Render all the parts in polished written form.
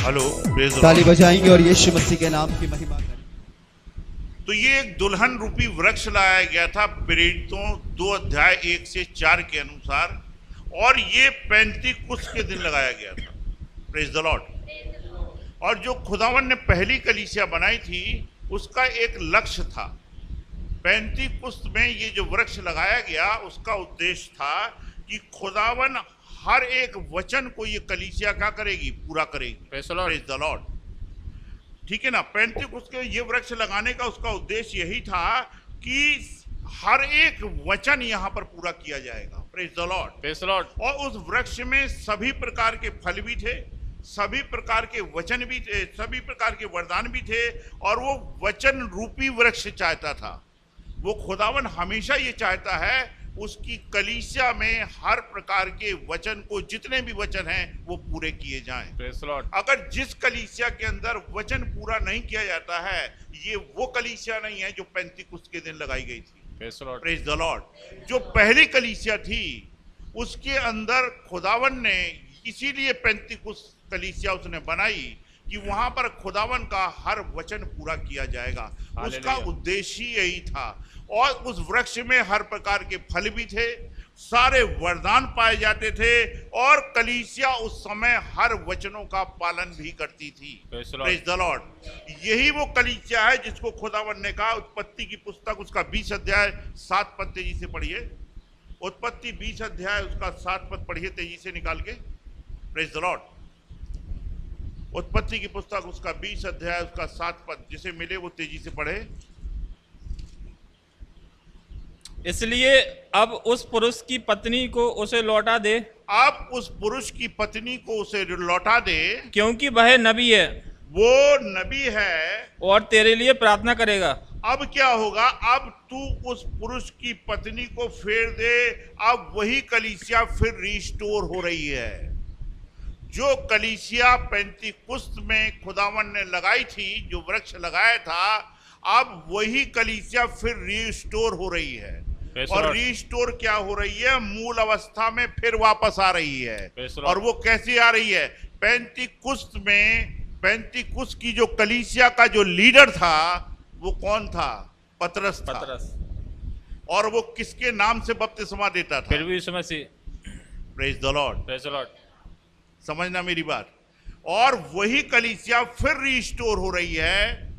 Hello, praise the ताली Lord. बजाएंगे और यीशु मसीह के नाम की महिमा करेंगे। तो ये एक दुल्हन रूपी वृक्ष लाया गया था प्रेरितों 2 अध्याय 1 से 4 के अनुसार, और ये 35 के दिन लगाया गया था। Praise the Lord. और जो खुदावन ने पहली कलीसिया बनाई थी उसका एक लक्ष्य था। 35 में ये जो वृक्ष लगाया गया उसका उद्देश्य था कि खुदावन हर एक वचन को ये कलीसिया क्या करेगी, पूरा करेगी। Praise the Lord. Praise the Lord. ठीक है ना। 35 के ये वृक्ष लगाने का उसका उद्देश्य यही था कि हर एक वचन यहाँ पर पूरा किया जाएगा। Praise the Lord. Praise the Lord. और उस वृक्ष में सभी प्रकार के फल भी थे, सभी प्रकार के वचन भी थे, सभी प्रकार के वरदान भी थे, और वो वचन रूपी वृक्ष चाहता था। वो खुदावन हमेशा ये चाहता है उसकी कलीसिया में हर प्रकार के वचन को, जितने भी वचन हैं वो पूरे किए जाएं। Praise the Lord. अगर जिस कलीसिया के अंदर वचन पूरा नहीं किया जाता है, ये वो कलीसिया नहीं है जो 35 के दिन लगाई गई थी। Praise the Lord. Praise the Lord. जो पहली कलीसिया थी उसके अंदर खुदावन ने इसीलिए 35 कलीसिया उसने बनाई कि वहां पर खुदावन का हर वचन पूरा किया जाएगा। उसका हालेलुया। उद्देश्य ही यही था। और उस वृक्ष में हर प्रकार के फल भी थे, सारे वरदान पाए जाते थे, और कलीसिया उस समय हर वचनों का पालन भी करती थी। Praise the Lord. Praise the Lord. यही वो कलीसिया है जिसको खुदावन ने कहा, उत्पत्ति की पुस्तक उसका 20 अध्याय 7 पद तेजी से पढ़िए। उत्पत्ति 20 अध्याय उसका 7 पद पढ़िए तेजी से निकाल के। Praise the Lord. उत्पत्ति की पुस्तक उसका 20 अध्याय उसका 7 पद, जिसे मिले वो तेजी से पढ़े। इसलिए अब उस पुरुष की पत्नी को उसे लौटा दे, अब उस पुरुष की पत्नी को उसे लौटा दे, क्योंकि वह नबी है वो नबी है। और तेरे लिए प्रार्थना करेगा। अब क्या होगा, अब तू उस पुरुष की पत्नी को फेर दे। अब वही कलीसिया फिर रिस्टोर हो रही है। जो कलीसिया 35 में खुदावन ने लगाई थी, जो वृक्ष लगाया था, अब वही कलीसिया फिर रिस्टोर हो रही है। Praise the और Lord. रिस्टोर क्या हो रही है, मूल अवस्था में फिर वापस आ रही है। Praise the Lord. और वो कैसे आ रही है, 35 में 35 की जो कलीसिया का जो लीडर था वो कौन था, पतरस था। पतरस। और वो किसके नाम से बपतिस्मा देता था, फिर भी Yeshu Masih. Praise the Lord. Praise the Lord. समझना मेरी बात। और वही कलीसिया फिर रिस्टोर हो रही है,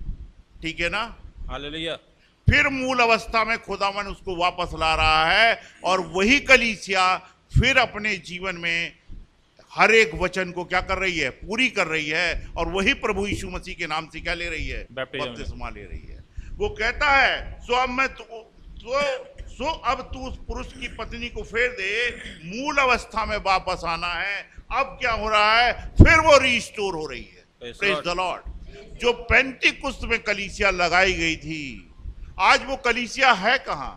ठीक है ना। हालेलुया। फिर मूल अवस्था में खुदावन उसको वापस ला रहा है, और वही कलीसिया फिर अपने जीवन में हर एक वचन को क्या कर रही है, पूरी कर रही है। और वही प्रभु यीशु मसीह के नाम से क्या ले रही है, Baptism। बपतिस्मा ले रही है। वो कहता है, सो अब मैं अब तू उस पुरुष की पत्नी को फेर दे, मूल अवस्था में वापस आना है। अब क्या हो रहा है, फिर वो रिस्टोर हो रही है। Praise the praise Lord. The Lord. जो 35 में कलीसिया लगाई गई थी, आज वो कलीसिया है कहाँ।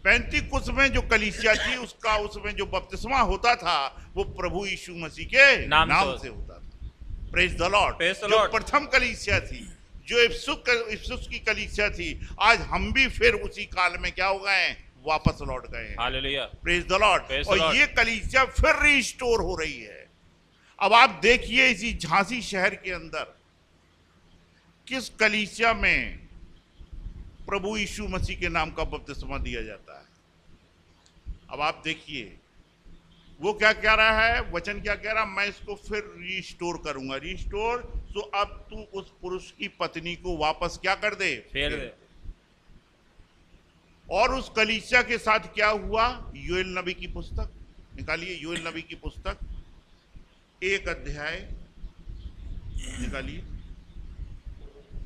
35 में जो कलीसिया थी उसका, उसमें जो बपतिस्मा होता था वो प्रभु यीशु मसीह के नाम से होता था। Praise the Lord. Praise the जो Lord. प्रथम कलीसिया थी, जो इफसुस की कलीसिया थी, आज हम भी फिर उसी काल में क्या हो गए हैं, वापस लौट गए हैं। Hallelujah. Praise the Lord. Praise the और Lord. ये कलीसिया फिर रिस्टोर हो रही है। अब आप देखिए इसी झांसी शहर के अंदर किस कलीसिया में प्रभु यीशु मसीह के नाम का बपतिस्मा दिया जाता है। अब आप देखिए वो क्या कह रहा है, वचन क्या कह रहा, मैं इसको फिर रिस्टोर करूंगा। रिस्टोर, तो अब तू उस पुरुष की पत्नी को वापस क्या कर दे, फेर दे। और उस कलीसिया के साथ क्या हुआ, योएल नबी की पुस्तक निकालिए। योएल नबी की पुस्तक 1 अध्याय निकालिए।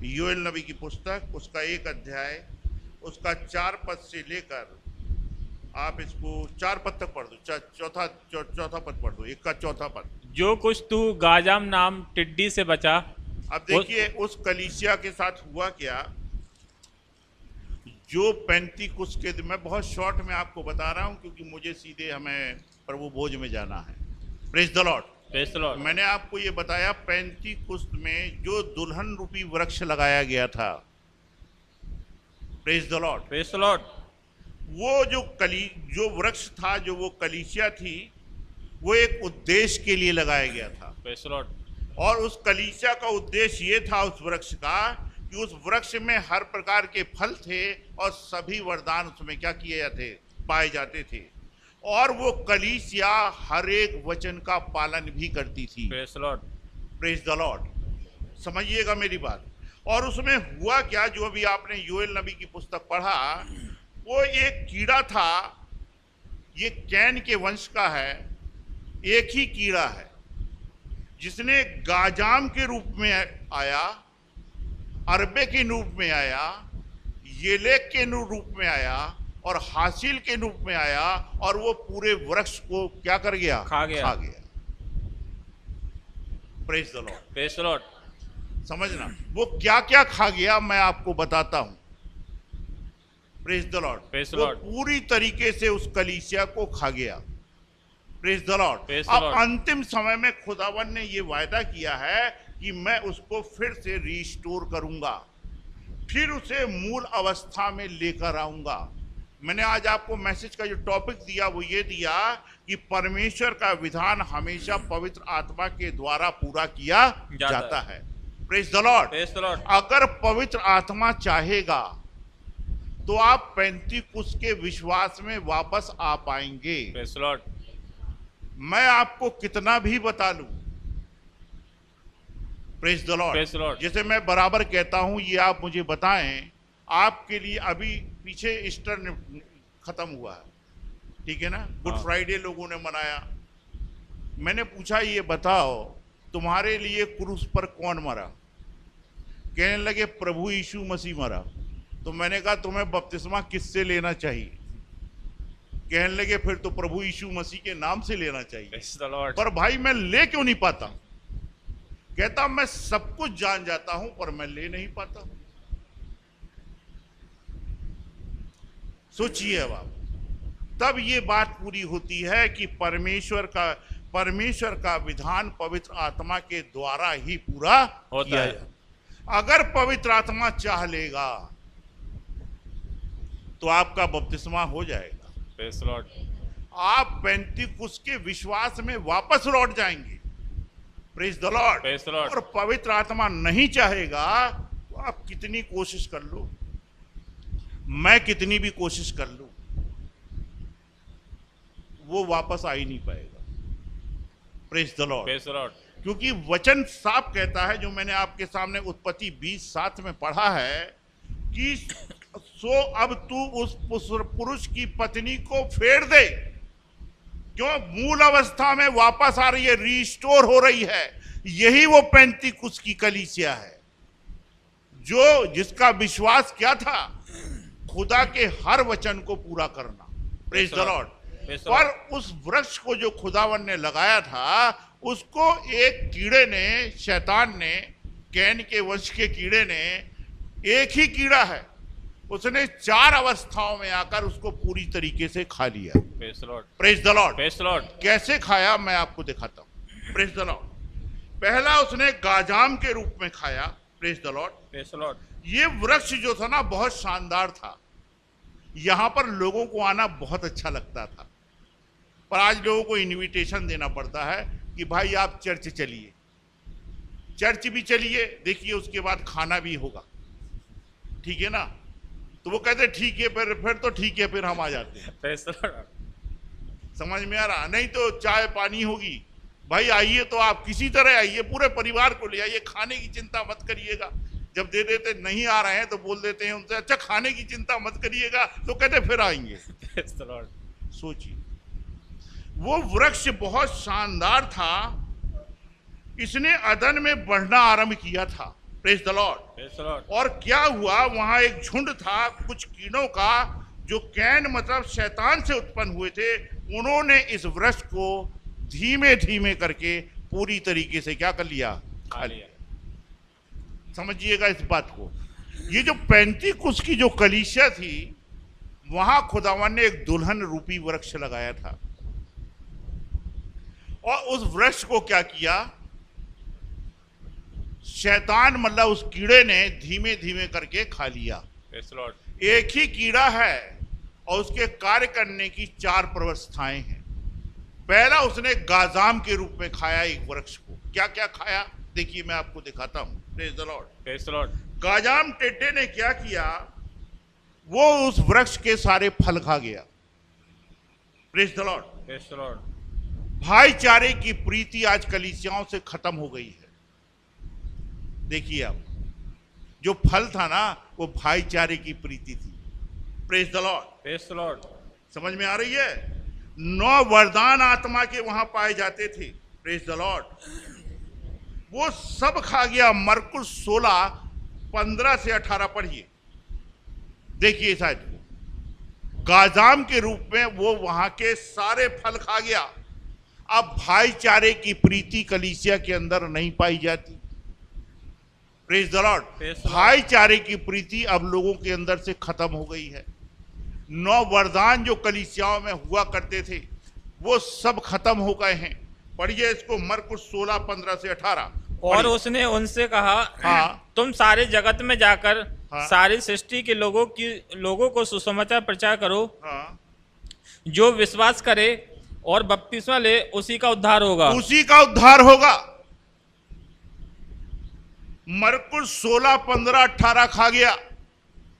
योएल नबी की पुस्तक उसका 1 अध्याय उसका 4 पद से लेकर, आप इसको 4 पद तक पढ़ दो, चौथा पद पढ़ दो, 1 का चौथा पद। जो कुछ तू गाजाम नाम टिड्डी से बचा। अब देखिए उस कलीसिया के साथ हुआ क्या, जो 35 के दिन, मैं बहुत शॉर्ट में आपको बता रहा हूं क्योंकि मुझे सीधे हमें प्रभु भोज में जाना है। Praise the Lord. Praise the Lord. मैंने आपको ये बताया 35 में जो दुल्हन रूपी वृक्ष लगाया गया था, praise the Lord, Praise the Lord. वो जो वृक्ष था, जो वो कलीसिया थी, वो एक उद्देश्य के लिए लगाया गया था। Praise the Lord. और उस कलीसिया का उद्देश्य ये था उस वृक्ष का कि उस वृक्ष में हर प्रकार के फल थे और सभी वरदान उसमें क्या किए जाते, पाए जाते थे, और वो कलीसिया हर एक वचन का पालन भी करती थी। Praise the Lord. Praise the Lord. समझिएगा मेरी बात। और उसमें हुआ क्या, जो अभी आपने योएल नबी की पुस्तक पढ़ा, वो एक कीड़ा था, ये कैन के वंश का है, एक ही कीड़ा है जिसने गाजाम के रूप में आया, अरबे के रूप में आया, येलेक के रूप में आया और हासिल के रूप में आया, और वो पूरे वृक्ष को क्या कर गया, खा गया। Praise the Lord. Praise the Lord. समझना वो क्या क्या खा गया, मैं आपको बताता हूं। Praise the Lord. Praise the वो लॉर्ड। पूरी तरीके से उस कलीसिया को खा गया। Praise the Lord. Praise the अब लॉर्ड। अंतिम समय में खुदावन ने ये वायदा किया है कि मैं उसको फिर से रिस्टोर करूंगा, फिर उसे मूल अवस्था में लेकर आऊंगा। मैंने आज आपको मैसेज का जो टॉपिक दिया वो ये दिया कि परमेश्वर का विधान हमेशा पवित्र आत्मा के द्वारा पूरा किया जाता है। Praise the Lord. Praise the Lord. अगर पवित्र आत्मा चाहेगा तो आप पेंतीकुस्त के विश्वास में वापस आ पाएंगे। Praise the Lord. मैं आपको कितना भी बता लूं, praise the Lord. Praise the Lord. जैसे मैं बराबर कहता हूं, ये आप मुझे बताएं, आपके लिए अभी पीछे ईस्टर खत्म हुआ है, ठीक है ना, गुड हाँ। फ्राइडे लोगों ने मनाया। मैंने पूछा ये बताओ तुम्हारे लिए क्रूस पर कौन मरा? कहने लगे प्रभु यीशु मसीह मरा। तो मैंने कहा तुम्हें बपतिस्मा किससे लेना चाहिए? कहने लगे फिर तो प्रभु यीशु मसीह के नाम से लेना चाहिए। Praise the Lord. पर भाई मैं ले क्यों नहीं पाता? कहता मैं सब कुछ जान जाता हूं पर मैं ले नहीं पाता। सोचिए अब आप, तब ये बात पूरी होती है कि परमेश्वर का विधान पवित्र आत्मा के द्वारा ही पूरा होता किया है। जाए। अगर पवित्र आत्मा चाह लेगा तो आपका बपतिस्मा हो जाएगा, प्रेज द लॉर्ड। आप पेंतीकुस्त के विश्वास में वापस लौट जाएंगे। Praise the Lord. Praise the Lord. और पवित्र आत्मा नहीं चाहेगा तो आप कितनी कोशिश कर लो, मैं कितनी भी कोशिश कर लूं, वो वापस आ ही नहीं पाएगा। Praise the Lord. Praise the Lord. क्योंकि वचन साफ कहता है, जो मैंने आपके सामने उत्पत्ति 20:7 में पढ़ा है कि सो अब तू उस पुरुष की पत्नी को फेर दे, क्यों? मूल अवस्था में वापस आ रही है, रिस्टोर हो रही है। यही वो पेंतीकुस्त की कलीसिया है, जो जिसका विश्वास क्या था? खुदा के हर वचन को पूरा करना। Praise the Lord. पर उस वृक्ष को जो खुदावन ने लगाया था, उसको एक कीड़े ने, शैतान ने, कैन के वंश के कीड़े ने, एक ही कीड़ा है, उसने 4 अवस्थाओं में आकर उसको पूरी तरीके से खा लिया। Praise the Lord. Praise the Lord. Praise the Lord. कैसे खाया मैं आपको दिखाता हूं। Praise the Lord. पहला उसने गाजाम के रूप में खाया। Praise the Lord. Praise the Lord. ये वृक्ष जो था ना बहुत शानदार था, यहां पर लोगों को आना बहुत अच्छा लगता था। पर आज लोगों को इनविटेशन देना पड़ता है कि भाई आप चर्च चलिए, चर्च भी चलिए, देखिए उसके बाद खाना भी होगा, ठीक है ना। तो वो कहते ठीक है, फिर तो ठीक है, फिर हम आ जाते हैं। Praise the Lord. समझ में आ रहा? नहीं तो चाय पानी होगी, भाई आइए तो आप किसी तरह आइए, पूरे परिवार को ले आइए, खाने की चिंता मत करिएगा। जब दे देते नहीं आ रहे हैं तो बोल देते हैं उनसे, अच्छा खाने की चिंता मत करिएगा, तो कहते फिर आएंगे। Praise the Lord. सोचिए, वो वृक्ष बहुत शानदार था, इसने अदन में बढ़ना आरंभ किया था। Praise the Lord. Praise the Lord. और क्या हुआ, वहां एक झुंड था कुछ कीड़ों का, जो कैन मतलब शैतान से उत्पन्न हुए थे। उन्होंने इस वृक्ष को धीमे धीमे करके पूरी तरीके से क्या कर लिया? खा लिया। समझिएगा इस बात को। ये जो पेंतीकुस्त की जो कलीसिया थी, वहां खुदावन ने एक दुल्हन रूपी वृक्ष लगाया था, और उस वृक्ष को क्या किया? शैतान मतलब उस कीड़े ने धीमे धीमे करके खा लिया। Praise the Lord. एक ही कीड़ा है और उसके कार्य करने की 4 व्यवस्थाएं हैं। पहला उसने गाजाम के रूप में खाया एक वृक्ष को। क्या क्या खाया देखिए, मैं आपको दिखाता हूं। Praise the Lord. Praise the Lord. Gajam Tete ने क्या किया, वो उस वृक्ष के सारे फल खा गया। Praise the Lord. Praise the Lord. भाईचारे की प्रीति आज कलीसियाओं से खत्म हो गई है। देखिए आप, जो फल था ना वो भाईचारे की प्रीति थी। Praise the Lord. Praise the Lord. समझ में आ रही है? 9 वरदान आत्मा के वहां पाए जाते थे। Praise the Lord. वो सब खा गया। मरकुस 16 15 से 18 पढ़िए, देखिए शायद गाजाम के रूप में वो वहां के सारे फल खा गया। अब भाईचारे की प्रीति कलीसिया के अंदर नहीं पाई जाती। Praise the Lord. भाईचारे की प्रीति अब लोगों के अंदर से खत्म हो गई है। 9 वरदान जो कलीसियाओं में हुआ करते थे वो सब खत्म हो गए हैं। पढ़िए इसको, मरकुस 16 15 से 18। और उसने उनसे कहा, हाँ, तुम सारे जगत में जाकर हाँ, सारी सृष्टि के लोगों को सुसमाचार प्रचार करो। हाँ, जो विश्वास करे और बपतिस्मा ले उसी का उद्धार होगा। उसी का उद्धार होगा। मरकुस 16 15 18 खा गया।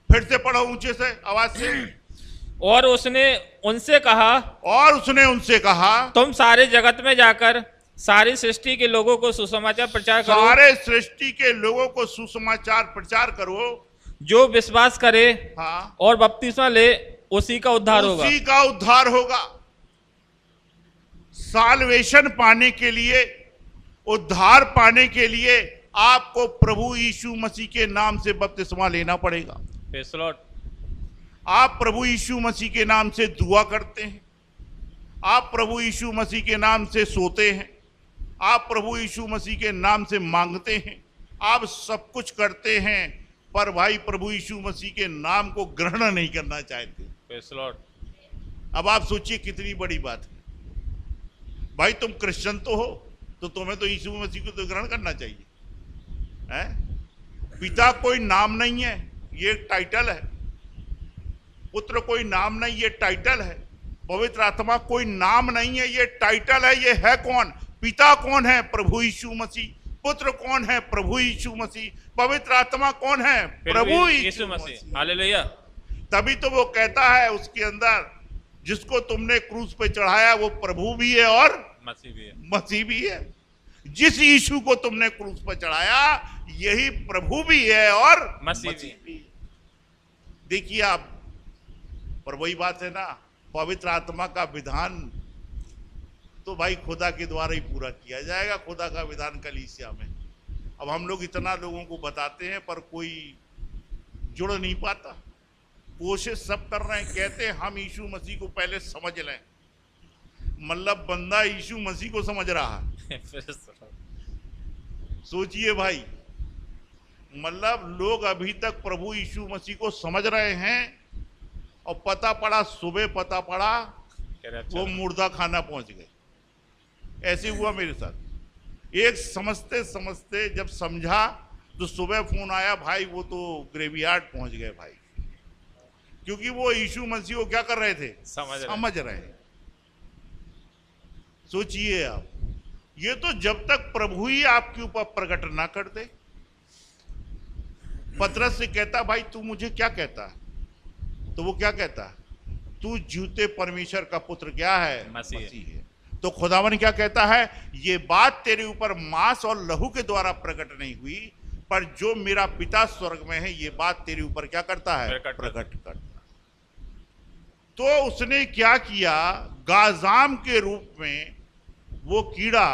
फिर से पढ़ो ऊंचे से, आवाज से। और उसने उनसे कहा, तुम सारे जगत में जाकर सारी सृष्टि के लोगों को सुसमाचार प्रचार करो। सारे सृष्टि के लोगों को सुसमाचार प्रचार करो। जो विश्वास करे, हाँ, और बपतिस्मा ले उसी का उद्धार होगा। उसी का उद्धार होगा। साल्वेशन पाने के लिए, उद्धार पाने के लिए आपको प्रभु यीशु मसीह के नाम से बपतिस्मा लेना पड़ेगा। Praise the Lord. आप प्रभु यीशु मसीह के नाम से दुआ करते हैं, आप प्रभु यीशु मसीह के नाम से सोते हैं, आप प्रभु यीशु मसीह के नाम से मांगते हैं, आप सब कुछ करते हैं, पर भाई प्रभु यीशु मसीह के नाम को ग्रहण नहीं करना चाहते। Praise the Lord. अब आप सोचिए कितनी बड़ी बात है। भाई तुम क्रिश्चियन तो हो, तो तुम्हें तो यीशु मसीह को तो ग्रहण करना चाहिए है? पिता कोई नाम नहीं है, ये टाइटल है। पुत्र कोई नाम नहीं, ये टाइटल है। पवित्र आत्मा कोई नाम नहीं है, ये टाइटल है। ये है कौन? पिता कौन है? प्रभु यीशु मसीह। पुत्र कौन है? प्रभु यीशु मसीह। पवित्र आत्मा कौन है? प्रभु यीशु मसीह। हालेलुया। तभी तो वो कहता है उसके अंदर, जिसको तुमने क्रूस पे चढ़ाया वो प्रभु भी है और मसीह भी है। जिस यीशु को तुमने क्रूस पर चढ़ाया यही प्रभु भी है और मसीह भी। देखिए आप, पर वही बात है ना, पवित्र आत्मा का विधान तो भाई खुदा के द्वारा ही पूरा किया जाएगा। खुदा का विधान कलीसिया में। अब हम लोग इतना लोगों को बताते हैं पर कोई जुड़ नहीं पाता। कोशिश सब कर रहे हैं, कहते हैं हम यीशु मसीह को पहले समझ लें, मतलब बंदा यीशु मसीह को समझ रहा है। सोचिए भाई, मतलब लोग अभी तक प्रभु यीशु मसीह को समझ रहे हैं और पता पड़ा, सुबह पता पड़ा वो मुर्दा खाना पहुंच गए। ऐसे हुआ मेरे साथ। एक समझते समझते जब समझा तो सुबह फोन आया, भाई वो तो ग्रेवयार्ड पहुंच गए भाई, क्योंकि वो यीशु मसीह को क्या कर रहे थे? समझ रहे। सोचिए आप, ये तो जब तक प्रभु ही आपके ऊपर प्रकट ना कर दे। पतरस से कहता, भाई तू मुझे क्या कहता है? तो वो क्या कहता है? तू जीवते परमेश्वर का पुत्र क्या है? मसीह है। तो खुदावन क्या कहता है? ये बात तेरे ऊपर मांस और लहू के द्वारा प्रकट नहीं हुई, पर जो मेरा पिता स्वर्ग में है ये बात तेरे ऊपर क्या करता है? प्रकट करता। तो उसने क्या किया? गाजाम के रूप में वो कीड़ा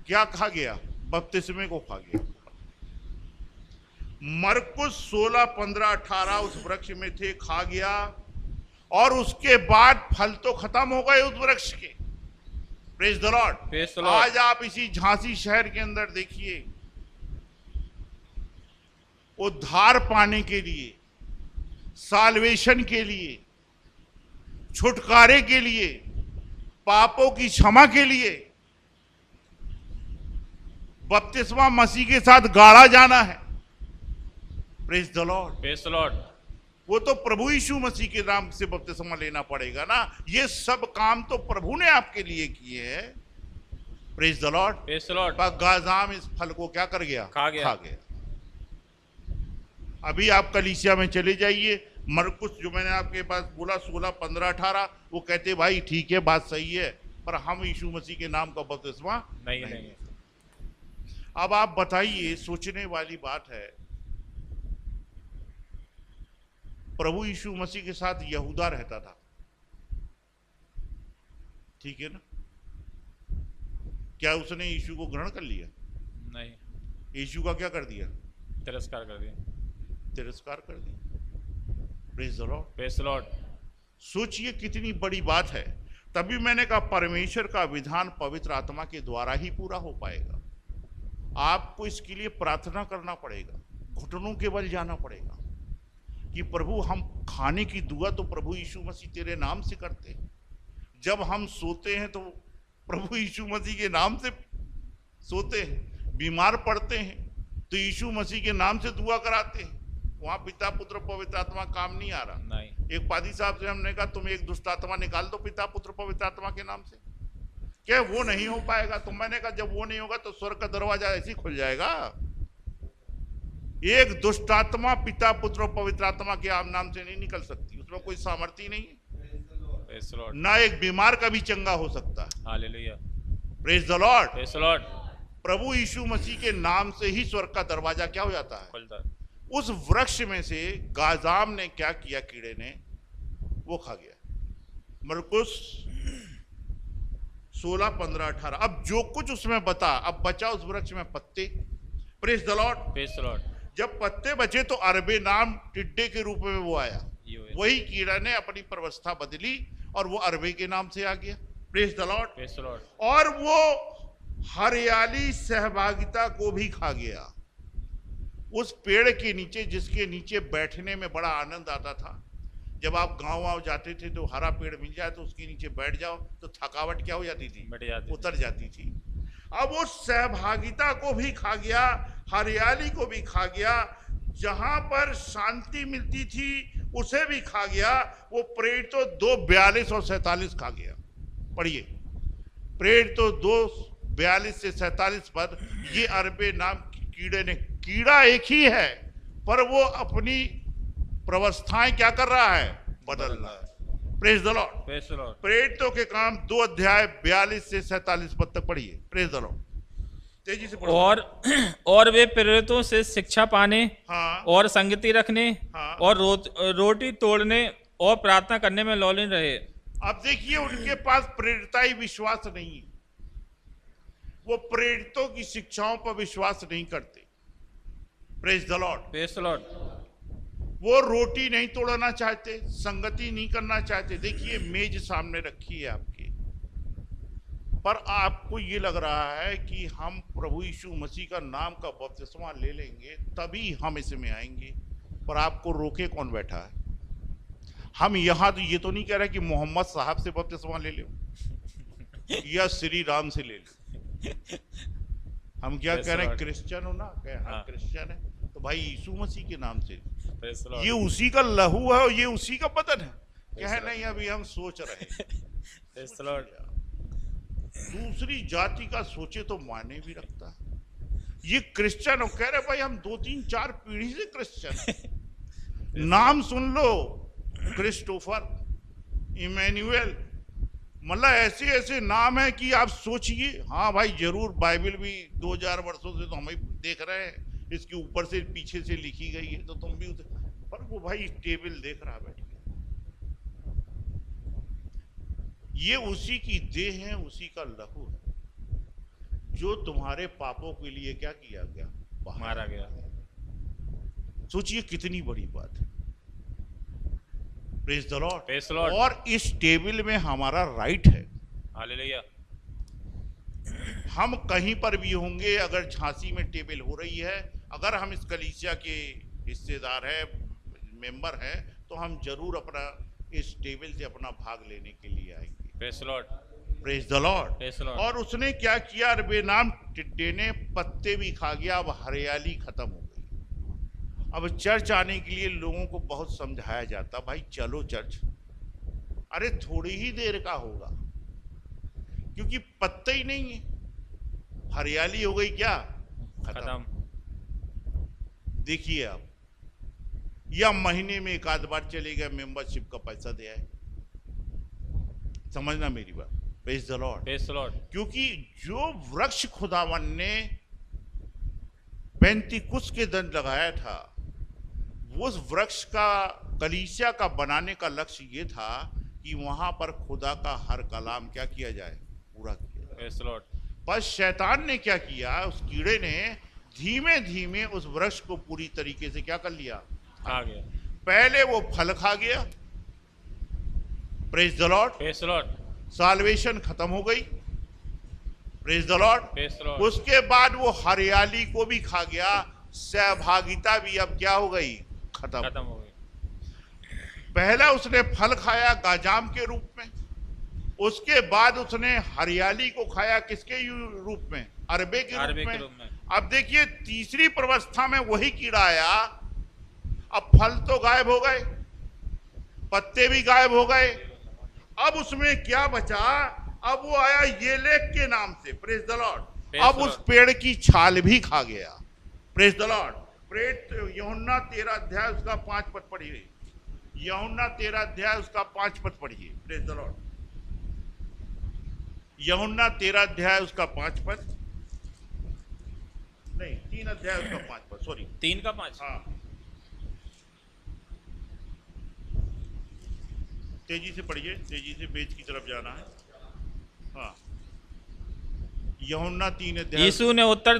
क्या खा गया? बपतिस्मे को खा गया। मरकुस 16 15 18 उस वृक्ष में थे, खा गया। और उसके बाद फल तो खत्म हो गए उस वृक्ष के। Praise the Lord. आज आप इसी झांसी शहर के अंदर देखिए, उद्धार पाने के लिए, साल्वेशन के लिए, छुटकारे के लिए, पापों की क्षमा के लिए बपतिस्मा मसीह के साथ गाड़ा जाना है। Praise the Lord. Praise the Lord. वो तो प्रभु यीशु मसीह के नाम से बपतिस्मा लेना पड़ेगा ना। ये सब काम तो प्रभु ने आपके लिए किए हैं। Praise the Lord. Praise the Lord. पर गाजाम इस फल को क्या कर गया? खा गया। अभी आप कलीसिया में चले जाइए, मरकुस जो मैंने आपके पास बोला 16, 15, 18, वो कहते भाई ठीक है, बात सही है, पर हम यीशु मसीह के नाम का बपतिस्मा नहीं। अब आप बताइए, सोचने वाली बात है, प्रभु यीशु मसीह के साथ यहूदा रहता था, ठीक है ना? क्या उसने यीशु को ग्रहण कर लिया? नहीं। यीशु का क्या कर दिया? तिरस्कार कर दिया। तिरस्कार कर दिया। Praise the Lord. Praise the Lord. सोचिए कितनी बड़ी बात है। तभी मैंने कहा परमेश्वर का विधान पवित्र आत्मा के द्वारा ही पूरा हो पाएगा। आपको इसके लिए प्रार्थना करना पड़ेगा, घुटनों के बल जाना पड़ेगा कि प्रभु हम खाने की दुआ तो प्रभु यीशु मसीह तेरे नाम से करते हैं। जब हम सोते हैं तो प्रभु यीशु मसीह के नाम से सोते हैं, बीमार पड़ते हैं तो यीशु मसीह के नाम से दुआ कराते हैं। वहां पिता पुत्र पवित्र आत्मा काम नहीं आ रहा। नहीं। एक पादी साहब से हमने कहा तुम एक दुष्ट आत्मा निकाल दो पिता पुत्र पवित्र आत्मा के नाम से, क्या वो नहीं हो पाएगा? तो मैंने कहा जब वो नहीं होगा तो स्वर्ग का दरवाजा ऐसे ही खुल जाएगा। एक दुष्ट आत्मा पिता पुत्र और पवित्र आत्मा के नाम से नहीं निकल सकती, उसमें कोई सामर्थ्य नहीं है, ना एक बीमार का भी चंगा हो सकता है। Hallelujah. Praise the Lord. Praise the Lord. प्रभु यीशु मसीह के नाम से ही स्वर्ग का दरवाजा क्या हो जाता है? खुलता है। उस वृक्ष में से गाजाम ने क्या किया? कीड़े ने वो खा गया। मरकुस 16, 15, 18। अब जो कुछ उसमें बता, अब बचा उस वृक्ष में पत्ते। Praise the Lord. Praise the Lord. जब पत्ते बचे तो अरबे नाम टिड्डे के रूप में वो आया। वही कीड़ा ने अपनी प्रवस्था बदली और वो अरबे के नाम से आ गया। Praise the Lord. Praise the Lord. और वो हरियाली सहभागिता को भी खा गया। उस पेड़ के नीचे, जिसके नीचे बैठने में बड़ा आनंद आता था, जब आप गांव जाते थे तो हरा पेड़ मिल जाए तो उसके नीचे बैठ जाओ तो थकावट क्या हो जाती थी? उतर जाती थी। अब वो सहभागिता को भी खा गया, हरियाली को भी खा गया, जहां पर शांति मिलती थी उसे भी खा गया। वो प्रेरित तो 2, 42 और 47 खा गया। पढ़िए, प्रेरित तो 2, 42 से 47 पर ये अरबे नाम कीड़े ने, कीड़ा एक ही है पर वो अपनी प्रवस्थाएं क्या कर रहा है? बदल रहा है। Praise the Lord. Praise the Lord. प्रेरितों के काम 2 अध्याय 42 से 47 पद तक पढ़िए। Praise the Lord. तेजी से पढ़ो। और वे प्रेरितों से शिक्षा पाने, हाँ, और संगति रखने, हाँ, और रोटी तोड़ने और प्रार्थना करने में लौलीन रहे। अब देखिए, उनके पास प्रेरिताई विश्वास नहीं है। वो प्रेरितों की शिक्षाओं पर विश्वास नहीं करते। Praise the Lord. Praise the Lord. वो रोटी नहीं तोड़ना चाहते, संगति नहीं करना चाहते। देखिए, मेज सामने रखी है आपके, पर आपको ये लग रहा है कि हम प्रभु यीशु मसीह का नाम का बपतिस्मा ले लेंगे तभी हम इसमें आएंगे, पर आपको रोके कौन बैठा है? हम यहाँ तो ये तो नहीं कह रहे कि मोहम्मद साहब से बपतिस्मा ले लो या श्री राम से ले लो। हम क्या कह रहे हैं? क्रिश्चियन हो ना, हाँ क्रिश्चियन है तो भाई यीशु मसीह के नाम से, ये उसी का लहू है और ये उसी का बदन है। क्या है? नहीं, अभी हम सोच रहे हैं। दूसरी जाति का सोचे तो माने भी रखता है। ये क्रिश्चियन हो, कह रहे भाई हम 2, 3, 4 पीढ़ी से क्रिश्चियन। नाम सुन लो, क्रिस्टोफर, इमैनुअल, मतलब ऐसे ऐसे नाम है कि आप सोचिए। हाँ भाई, जरूर बाइबल भी 2000 वर्षों से तो हम ही देख रहे हैं, इसके ऊपर से पीछे से लिखी गई है तो तुम भी पर वो भाई टेबल देख रहा बैठ के, ये उसी की देह है, उसी का लहू है जो तुम्हारे पापों के लिए क्या किया गया? मारा गया। सोचिए कितनी बड़ी बात है। Praise the Lord. Praise the Lord. और इस टेबल में हमारा राइट है। हालेलुया। हम कहीं पर भी होंगे, अगर झांसी में टेबल हो रही है, अगर हम इस कलीसिया के हिस्सेदार हैं, मेंबर हैं, तो हम जरूर अपना इस टेबल से अपना भाग लेने के लिए आएंगे। Praise the Lord. Praise the Lord. और उसने क्या किया? बेनाम टिड्डे ने पत्ते भी खा गया, अब हरियाली खत्म हो गई। अब चर्च आने के लिए लोगों को बहुत समझाया जाता, भाई चलो चर्च, अरे थोड़ी ही देर का होगा, क्योंकि पत्ता ही नहीं है, हरियाली हो गई क्या, खत्म। देखिए आप, या महीने में एक आध बार चले गए, मेंबरशिप का पैसा दे आए, समझना मेरी बात। Praise the Lord, praise the Lord. क्योंकि जो वृक्ष खुदावन ने पेंतीकुस्त के दिन लगाया था, उस वृक्ष का, कलीसिया का बनाने का लक्ष्य ये था कि वहां पर खुदा का हर कलाम क्या किया जाए, पूरा किया जाए। Praise the Lord. पर शैतान ने क्या किया, उस कीड़े ने धीमे धीमे उस वृक्ष को पूरी तरीके से क्या कर लिया, खा गया। पहले वो फल खा गया, praise the Lord, praise the lord. Salvation खत्म हो गई, praise the Lord. Praise the lord. उसके बाद वो हरियाली को भी खा गया, सहभागिता भी अब क्या हो गई, खत्म हो गई। पहला उसने फल खाया गाजाम के रूप में, उसके बाद उसने हरियाली को खाया किसके रूप में, अरबे के रूप में। अब देखिए तीसरी प्रवस्था में वही कीड़ा आया, अब फल तो गायब हो गए, पत्ते भी गायब हो गए, अब उसमें क्या बचा, अब वो आया येलेक के नाम से, प्रेज द लॉर्ड। अब उस पेड़ की छाल भी खा गया, प्रेज द लॉर्ड। यूहन्ना 13 अध्याय उसका 5 पद पढ़िए, यूहन्ना 13 अध्याय उसका 5 पद पढ़िए, प्रेज द लॉर्ड। यूहन्ना 13 अध्याय उसका 5 पद, नहीं 3 अध्याय उसका 5 पद, सॉरी 3 का 5। हाँ तेजी से पढ़िए, तेजी से पेज की तरफ जाना है। हाँ यूहन्ना 3 अध्याय। यीशु ने उत्तर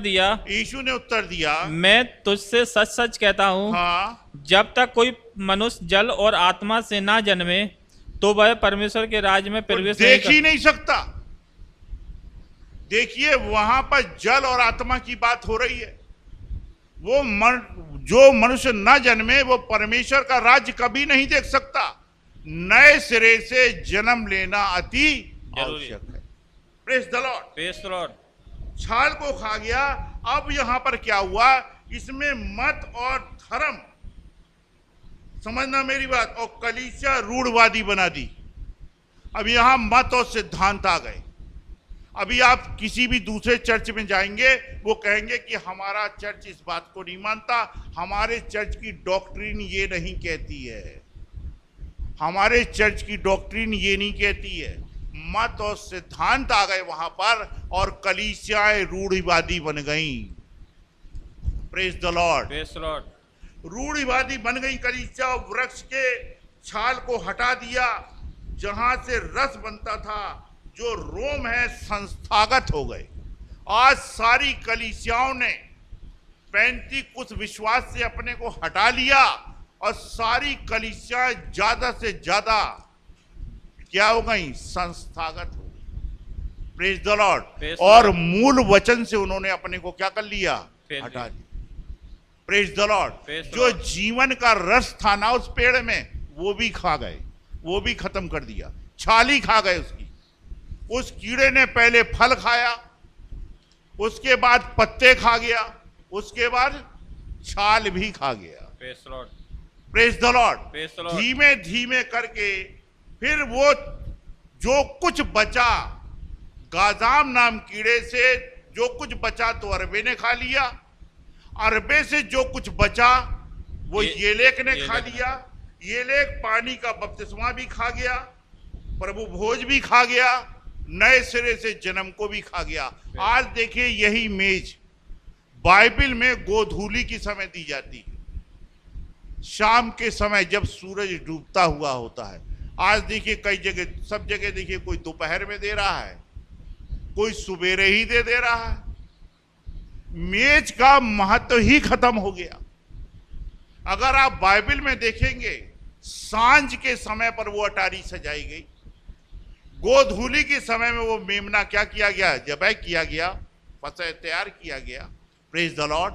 दिया, मैं तुझसे सच सच कहता हूँ, हाँ, जब तक कोई मनुष्य जल और आत्मा से ना जन्मे तो वह परमेश्वर के राज्य में प्रवेश देख ही नहीं सकता। देखिए वहां पर जल और आत्मा की बात हो रही है। जो मनुष्य न जन्मे वो परमेश्वर का राज्य कभी नहीं देख सकता। नए सिरे से जन्म लेना अति आवश्यक है। Praise the Lord, praise the Lord. छाल को खा गया। अब यहां पर क्या हुआ, इसमें मत और धर्म, समझना मेरी बात, और कलीसिया रूढ़वादी बना दी। अब यहां मत और सिद्धांत आ गए। अभी आप किसी भी दूसरे चर्च में जाएंगे, वो कहेंगे कि हमारा चर्च इस बात को नहीं मानता, हमारे चर्च की डॉक्ट्रिन ये नहीं कहती है, हमारे चर्च की डॉक्ट्रिन ये नहीं कहती है। मत और सिद्धांत आ गए वहां पर, और कलीसियाएं रूढ़िवादी बन गईं। Praise the Lord, praise the Lord. रूढ़िवादी बन गई कलीसिया। वृक्ष के छाल को हटा दिया, जहां से रस बनता था, जो रोम है, संस्थागत हो गए। आज सारी कलीसियाओं ने पेंतीकुस्त विश्वास से अपने को हटा लिया, और सारी कलीसियाएं ज्यादा से ज्यादा क्या हो गई, संस्थागत हो गई। Praise the Lord. और मूल वचन से उन्होंने अपने को क्या कर लिया, हटा लिया। Praise the Lord. जो जीवन का रस था ना उस पेड़ में, वो भी खा गए, वो भी खत्म कर दिया, छाल ही खा गए उसकी। उस कीड़े ने पहले फल खाया, उसके बाद पत्ते खा गया, उसके बाद छाल भी खा गया। Praise the Lord, praise the Lord. धीमे धीमे करके फिर वो जो कुछ बचा, गाजाम नाम कीड़े से जो कुछ बचा तो अरबे ने खा लिया, अरबे से जो कुछ बचा वो येलेक ने खा लिया, येलेक पानी का बपतिस्मा भी खा गया, प्रभु भोज भी खा गया, नए सिरे से जन्म को भी खा गया। आज देखिए यही मेज बाइबल में गोधूली की समय दी जाती है, शाम के समय जब सूरज डूबता हुआ होता है। आज देखिए कई जगह, सब जगह देखिए, कोई दोपहर में दे रहा है, कोई सुबेरे ही दे रहा है। मेज का महत्व ही खत्म हो गया। अगर आप बाइबल में देखेंगे, सांझ के समय पर वो अटारी सजाई गई, गोधूली के समय में वो मेमना क्या किया गया, ज़बह किया गया, फसह तैयार किया गया। Praise the Lord.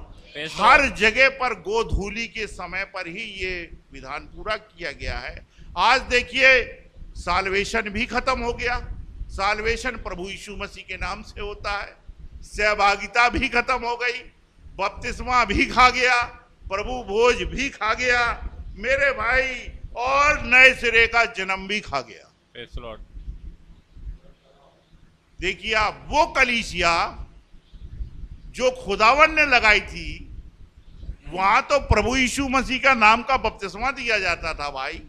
हर जगह पर गोधूली के समय पर ही ये विधान पूरा किया गया है। आज देखिए साल्वेशन भी खत्म हो गया। साल्वेशन प्रभु यीशु मसीह के नाम से होता है। सहभागिता भी खत्म हो गई, बपतिस्मा भी खा गया, प्रभु भोज भी खा गया मेरे भाई, और नए सिरे का जन्म भी खा गया। Praise the Lord. देखिए आप, वो कलीसिया जो खुदावन ने लगाई थी, वहां तो प्रभु यीशु मसीह का नाम का बपतिस्मा दिया जाता था भाई।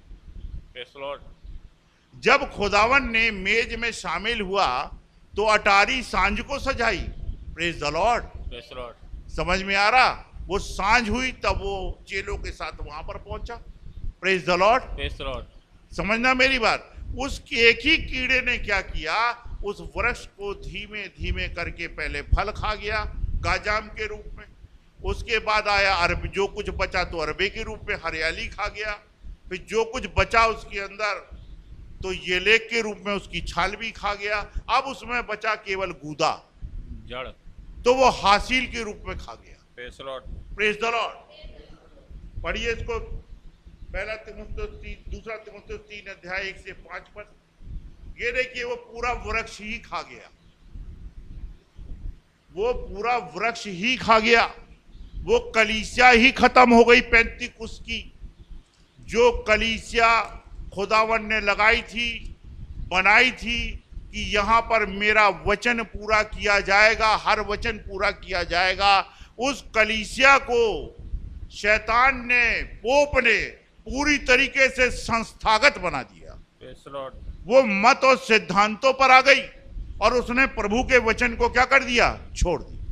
Praise the Lord. जब खुदावन ने मेज में शामिल हुआ तो अटारी सांझ को सजाई। Praise the Lord. Praise the Lord. समझ में आ रहा? वो सांझ हुई तब वो चेलों के साथ वहां पर पहुंचा। Praise the Lord. Praise the Lord. समझना मेरी बात। उस एक ही कीड़े ने क्या किया, उस वृक्ष को धीमे धीमे करके पहले फल खा गया गाजाम के रूप में, उसके बाद आया अरब, जो कुछ बचा तो अरबे के रूप में हरियाली खा गया, फिर जो कुछ बचा उसके अंदर तो येलेक के रूप में उसकी छाल भी खा गया, अब उसमें बचा केवल गूदा, जड़। तो वो हासिल के रूप में खा गया। Praise the Lord. Praise the Lord. पढ़िए इसको, पहला तीमुथियुस, दूसरा तीमुथियुस 3 अध्याय 1 से 5 पद। ये देखिए वो पूरा वृक्ष ही खा गया, वो पूरा वृक्ष ही खा गया, वो कलीसिया ही खत्म हो गई पेंतीकुस्त की। जो कलीसिया खुदावन ने लगाई थी, बनाई थी कि यहाँ पर मेरा वचन पूरा किया जाएगा, हर वचन पूरा किया जाएगा, उस कलीसिया को शैतान ने, पोप ने पूरी तरीके से संस्थागत बना दिया। Praise the Lord. वो मत और सिद्धांतों पर आ गई और उसने प्रभु के वचन को क्या कर दिया, छोड़ दिया।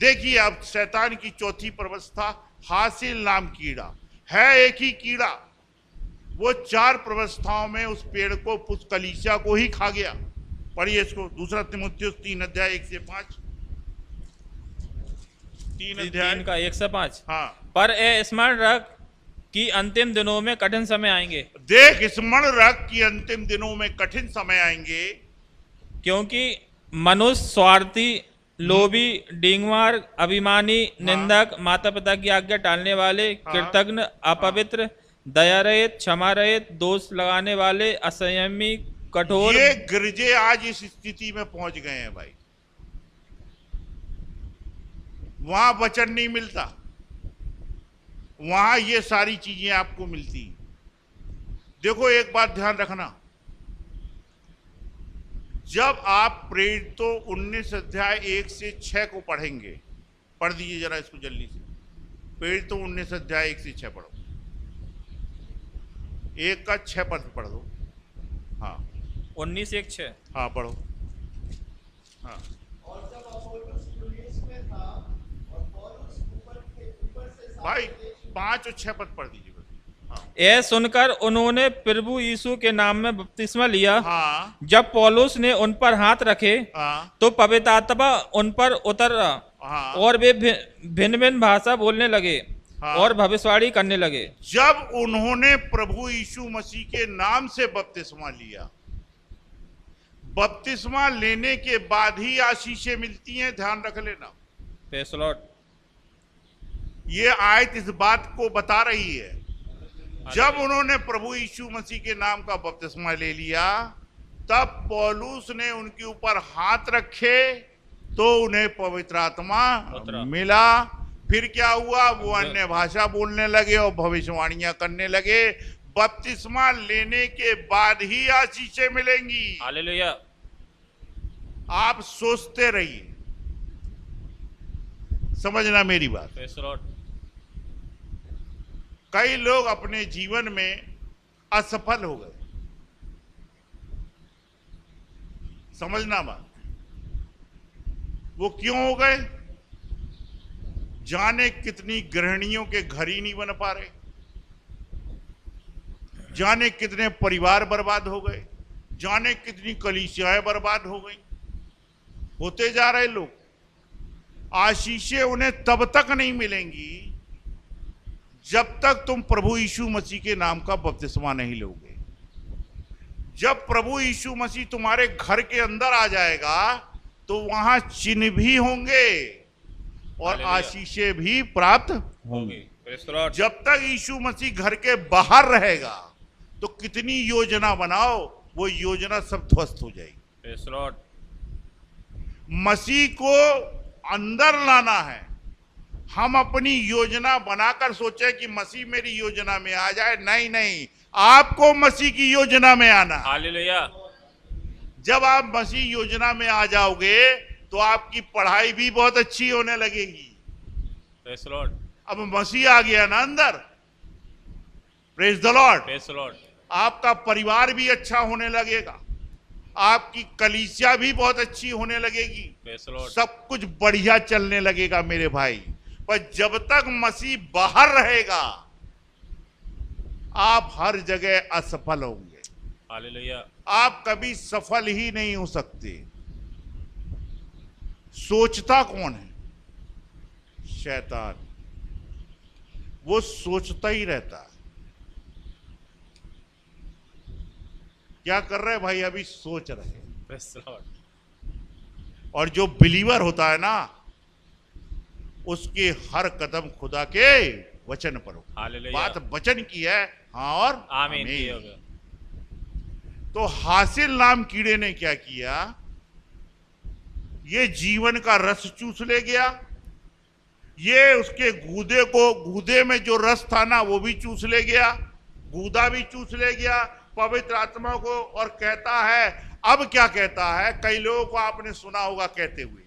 देखिए अब शैतान की चौथी प्रवस्था, हासिल नाम कीड़ा है, एक ही कीड़ा, वो 4 प्रवस्थाओं में उस पेड़ को, उस कलीसिया को ही खा गया। पढ़िए इसको, दूसरा तीमुथियुस 3 अध्याय 1 से 5। 3 का 1 से 5। हाँ, पर ए स्मरण रख कि अंतिम दिनों में कठिन समय आएंगे। देख स्मरण रख कि अंतिम दिनों में कठिन समय आएंगे, क्योंकि मनुष्य स्वार्थी, लोभी, डींगमार, अभिमानी, निंदक, माता पिता की आज्ञा टालने वाले, कृतज्ञ, अपवित्र, दया रहित, क्षमा रहित, दोष लगाने वाले, असंयमी, कठोर। ये गिरजे आज इस स्थिति में पहुंच गए हैं भाई। वहां वचन नहीं मिलता, वहां ये सारी चीजें आपको मिलती। देखो एक बात ध्यान रखना, जब आप प्रेरितों 19 अध्याय 1 से 6 को पढ़ेंगे, पढ़ दीजिए जरा इसको जल्दी से। प्रेरितों 19 अध्याय 1 से 6 पढ़ो, 1 का 6 पद पढ़ दो। हाँ 19:1-6। हाँ पढ़ो। हाँ, और जब अपोलोस पुलिस में था और पौलुस ऊपर से भाई 5 और 6 पद पढ़ दीजिए। हाँ, यह सुनकर उन्होंने प्रभु यीशु के नाम में बपतिस्मा लिया। हाँ, जब पौलुस ने उन पर हाथ रखे हाँ, तो पवित्र आत्मा उन पर उतर हाँ, और वे भिन्न भिन्न भाषा बोलने लगे हाँ, और भविष्यवाणी करने लगे। जब उन्होंने प्रभु यीशु मसीह के नाम से बपतिस्मा लिया, बपतिस्मा लेने के बाद ही आशीषें मिलती हैं, ध्यान रख लेना। Praise the Lord. ये आयत इस बात को बता रही है। जब उन्होंने प्रभु यीशु मसीह के नाम का बपतिस्मा ले लिया, तब पौलुस ने उनके ऊपर हाथ रखे तो उन्हें पवित्र आत्मा मिला। फिर क्या हुआ, वो अन्य भाषा बोलने लगे और भविष्यवाणियां करने लगे। बपतिस्मा लेने के बाद ही आशीषें मिलेंगी। हालेलुया। आप सोचते रहिए, समझना मेरी बात। Praise the Lord. कई लोग अपने जीवन में असफल हो गए, समझना बात। वो क्यों हो गए? जाने कितनी गृहिणियों के घर ही नहीं बन पा रहे, जाने कितने परिवार बर्बाद हो गए, जाने कितनी कलीसियाएं बर्बाद हो गई। होते जा रहे लोग। आशीषें उन्हें तब तक नहीं मिलेंगी जब तक तुम प्रभु यीशु मसीह के नाम का बपतिस्मा नहीं लोगे। जब प्रभु यीशु मसीह तुम्हारे घर के अंदर आ जाएगा तो वहां चिन्ह भी होंगे और आशीषें भी प्राप्त होंगी। Praise the Lord. जब तक यीशु मसीह घर के बाहर रहेगा तो कितनी योजना बनाओ, वो योजना सब ध्वस्त हो जाएगी। Praise the Lord. मसीह को अंदर लाना है हम अपनी योजना बनाकर सोचे कि मसीह मेरी योजना में आ जाए। नहीं नहीं, आपको मसीह की योजना में आना। हालेलुया। जब आप मसीह योजना में आ जाओगे तो आपकी पढ़ाई भी बहुत अच्छी होने लगेगी। Praise the Lord. अब मसीह आ गया ना अंदर। Praise the Lord. Praise the Lord. आपका परिवार भी अच्छा होने लगेगा, आपकी कलीसिया भी बहुत अच्छी होने लगेगी, प्रेज द लॉर्ड। सब कुछ बढ़िया चलने लगेगा मेरे भाई। पर जब तक मसीह बाहर रहेगा आप हर जगह असफल होंगे। हालेलुया। आप कभी सफल ही नहीं हो सकते। सोचता कौन है? शैतान। वो सोचता ही रहता है। क्या कर रहे हैं भाई? अभी सोच रहे हैं। Praise the Lord. और जो बिलीवर होता है ना, उसके हर कदम खुदा के वचन पर हो। हालेलुया। बात वचन की है, हाँ और आमीन की होगा। तो हासिल नाम कीड़े ने क्या किया? ये जीवन का रस चूस ले गया। ये उसके गूदे में जो रस था ना वो भी चूस ले गया, गूदा भी चूस ले गया पवित्र आत्मा को। और कहता है, अब क्या कहता है? कई लोगों को आपने सुना होगा कहते हुए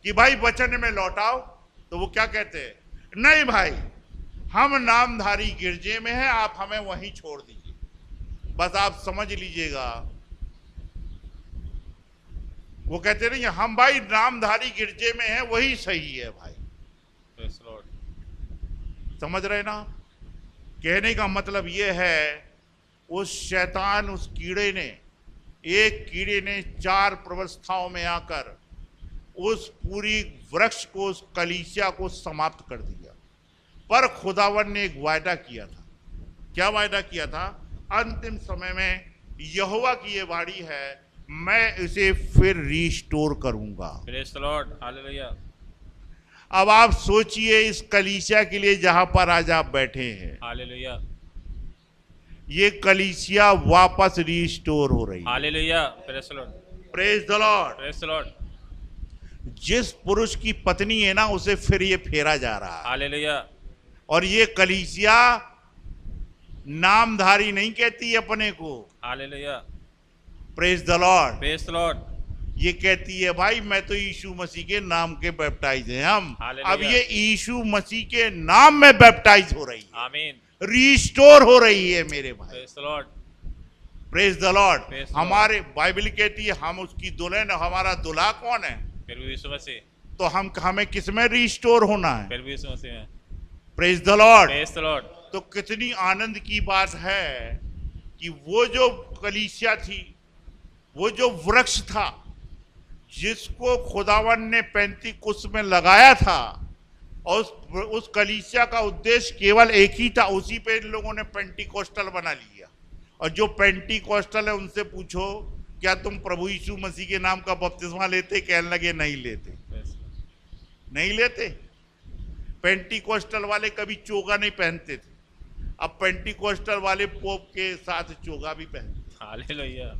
कि भाई वचन में लौटाओ। तो वो क्या कहते हैं? नहीं भाई, हम नामधारी गिरजे में हैं, आप हमें वहीं छोड़ दीजिए। बस आप समझ लीजिएगा, वो कहते नहीं हम भाई नामधारी गिरजे में हैं, वही सही है भाई। Praise the Lord. समझ रहे ना? कहने का मतलब ये है, उस शैतान, उस कीड़े ने, एक कीड़े ने 4 प्रवस्थाओं में आकर उस पूरी वृक्ष को, उस कलीसिया को समाप्त कर दिया। पर खुदावन ने एक वायदा किया था। क्या वायदा किया था? अंतिम समय में यहोवा की ये वाणी है, मैं इसे फिर रिस्टोर करूंगा। Praise the Lord. हालेलुया। अब आप सोचिए इस कलीसिया के लिए जहां पर आज आप बैठे हैं, हालेलुया। ये कलीसिया वापस रिस्टोर हो रही है। Hallelujah. Praise the Lord. Praise the Lord. Praise the Lord. जिस पुरुष की पत्नी है ना, उसे फिर ये फेरा जा रहा है। हालेलुया। और ये कलीसिया नामधारी नहीं कहती अपने को। Hallelujah. Praise the Lord. Praise the Lord. ये कहती है भाई मैं तो यीशु मसीह के नाम के बैप्टाइज हैं हम। हालेलुया। अब ये यीशु मसीह के नाम में बैप्टाइज हो रही है, आमीन। रिस्टोर हो रही है मेरे भाई। Praise the Lord. Praise the Lord. Praise the हमारे बाइबल कहती है हम उसकी दुल्हन, हमारा दूल्हा कौन है? फिर भी यीशु मसीह। तो हमें किस में रिस्टोर होना है? फिर भी यीशु मसीह में। Praise the Lord. Praise the Lord. तो कितनी आनंद की बात है कि वो जो कलीसिया थी, वो जो वृक्ष था जिसको खुदावन ने 35 में लगाया था, और उस कलीसिया का उद्देश्य केवल एक ही था, उसी पे इन लोगों ने पेंटिकोस्टल बना लिया। और जो पेंटिकोस्टल है उनसे पूछो क्या तुम प्रभु यीशु मसीह के नाम का बपतिस्मा लेते? कहने लगे नहीं लेते। नहीं लेते। पेंटिकोस्टल वाले कभी चोगा नहीं पहनते थे, अब पेंटिकोस्टल वाले पोप के साथ चोगा भी पहनते। हालेलुया।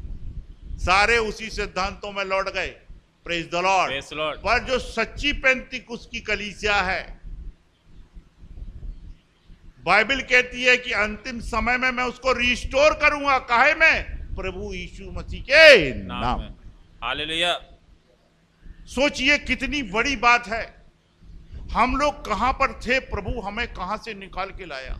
सारे उसी सिद्धांतों में लौट गए। Praise the Lord. Praise the Lord. पर जो सच्ची पेंटिकुस्त की कलीसिया है, बाइबल कहती है कि अंतिम समय में मैं उसको रिस्टोर करूंगा। काहे में? प्रभु यीशु मसीह के नाम में। हालेलुया। सोचिए कितनी बड़ी बात है। हम लोग कहां पर थे, प्रभु हमें कहां से निकाल के लाया।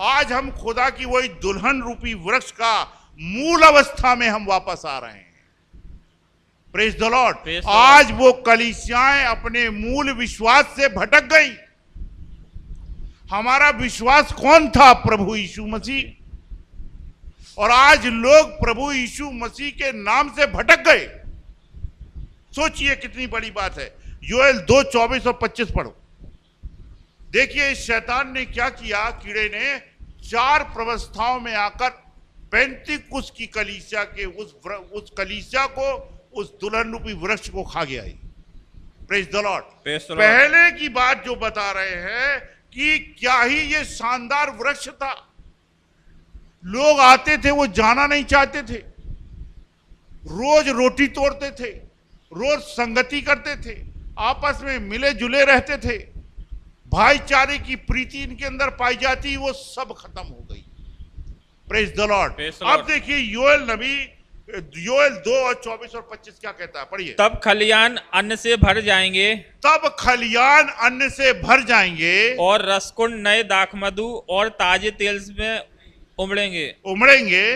आज हम खुदा की वही दुल्हन रूपी वृक्ष का मूल अवस्था में हम वापस आ रहे हैं। Praise the Lord. आज वो कलीसियाएं अपने मूल विश्वास से भटक गई। हमारा विश्वास कौन था? प्रभु यीशु मसीह। और आज लोग प्रभु यीशु मसीह के नाम से भटक गए। सोचिए कितनी बड़ी बात है। योएल 2:24 और 25 पढ़ो। देखिए इस शैतान ने क्या किया। कीड़े ने 4 प्रवस्थाओं में आकर पेंतिकुस्त की कलीसिया के उस कलीसिया को, उस दुल्हन रूपी वृक्ष को खा गया। Praise the Lord. पहले की बात जो बता रहे हैं कि क्या ही ये शानदार वृक्ष था। लोग आते थे, वो जाना नहीं चाहते थे, रोज रोटी तोड़ते थे, रोज संगति करते थे, आपस में मिले जुले रहते थे, भाईचारे की प्रीति इनके अंदर पाई जाती, वो सब खत्म हो गई। Praise the Lord. Praise the Lord. अब देखिए योएल नबी, योएल 2 और 24 और 25 क्या कहता है, पढ़िए। तब खलियान अन्न से भर जाएंगे तब खलियान अन्न से भर जाएंगे और रसकुंड नए दाखमधु और ताजे तेल में उमड़ेंगे।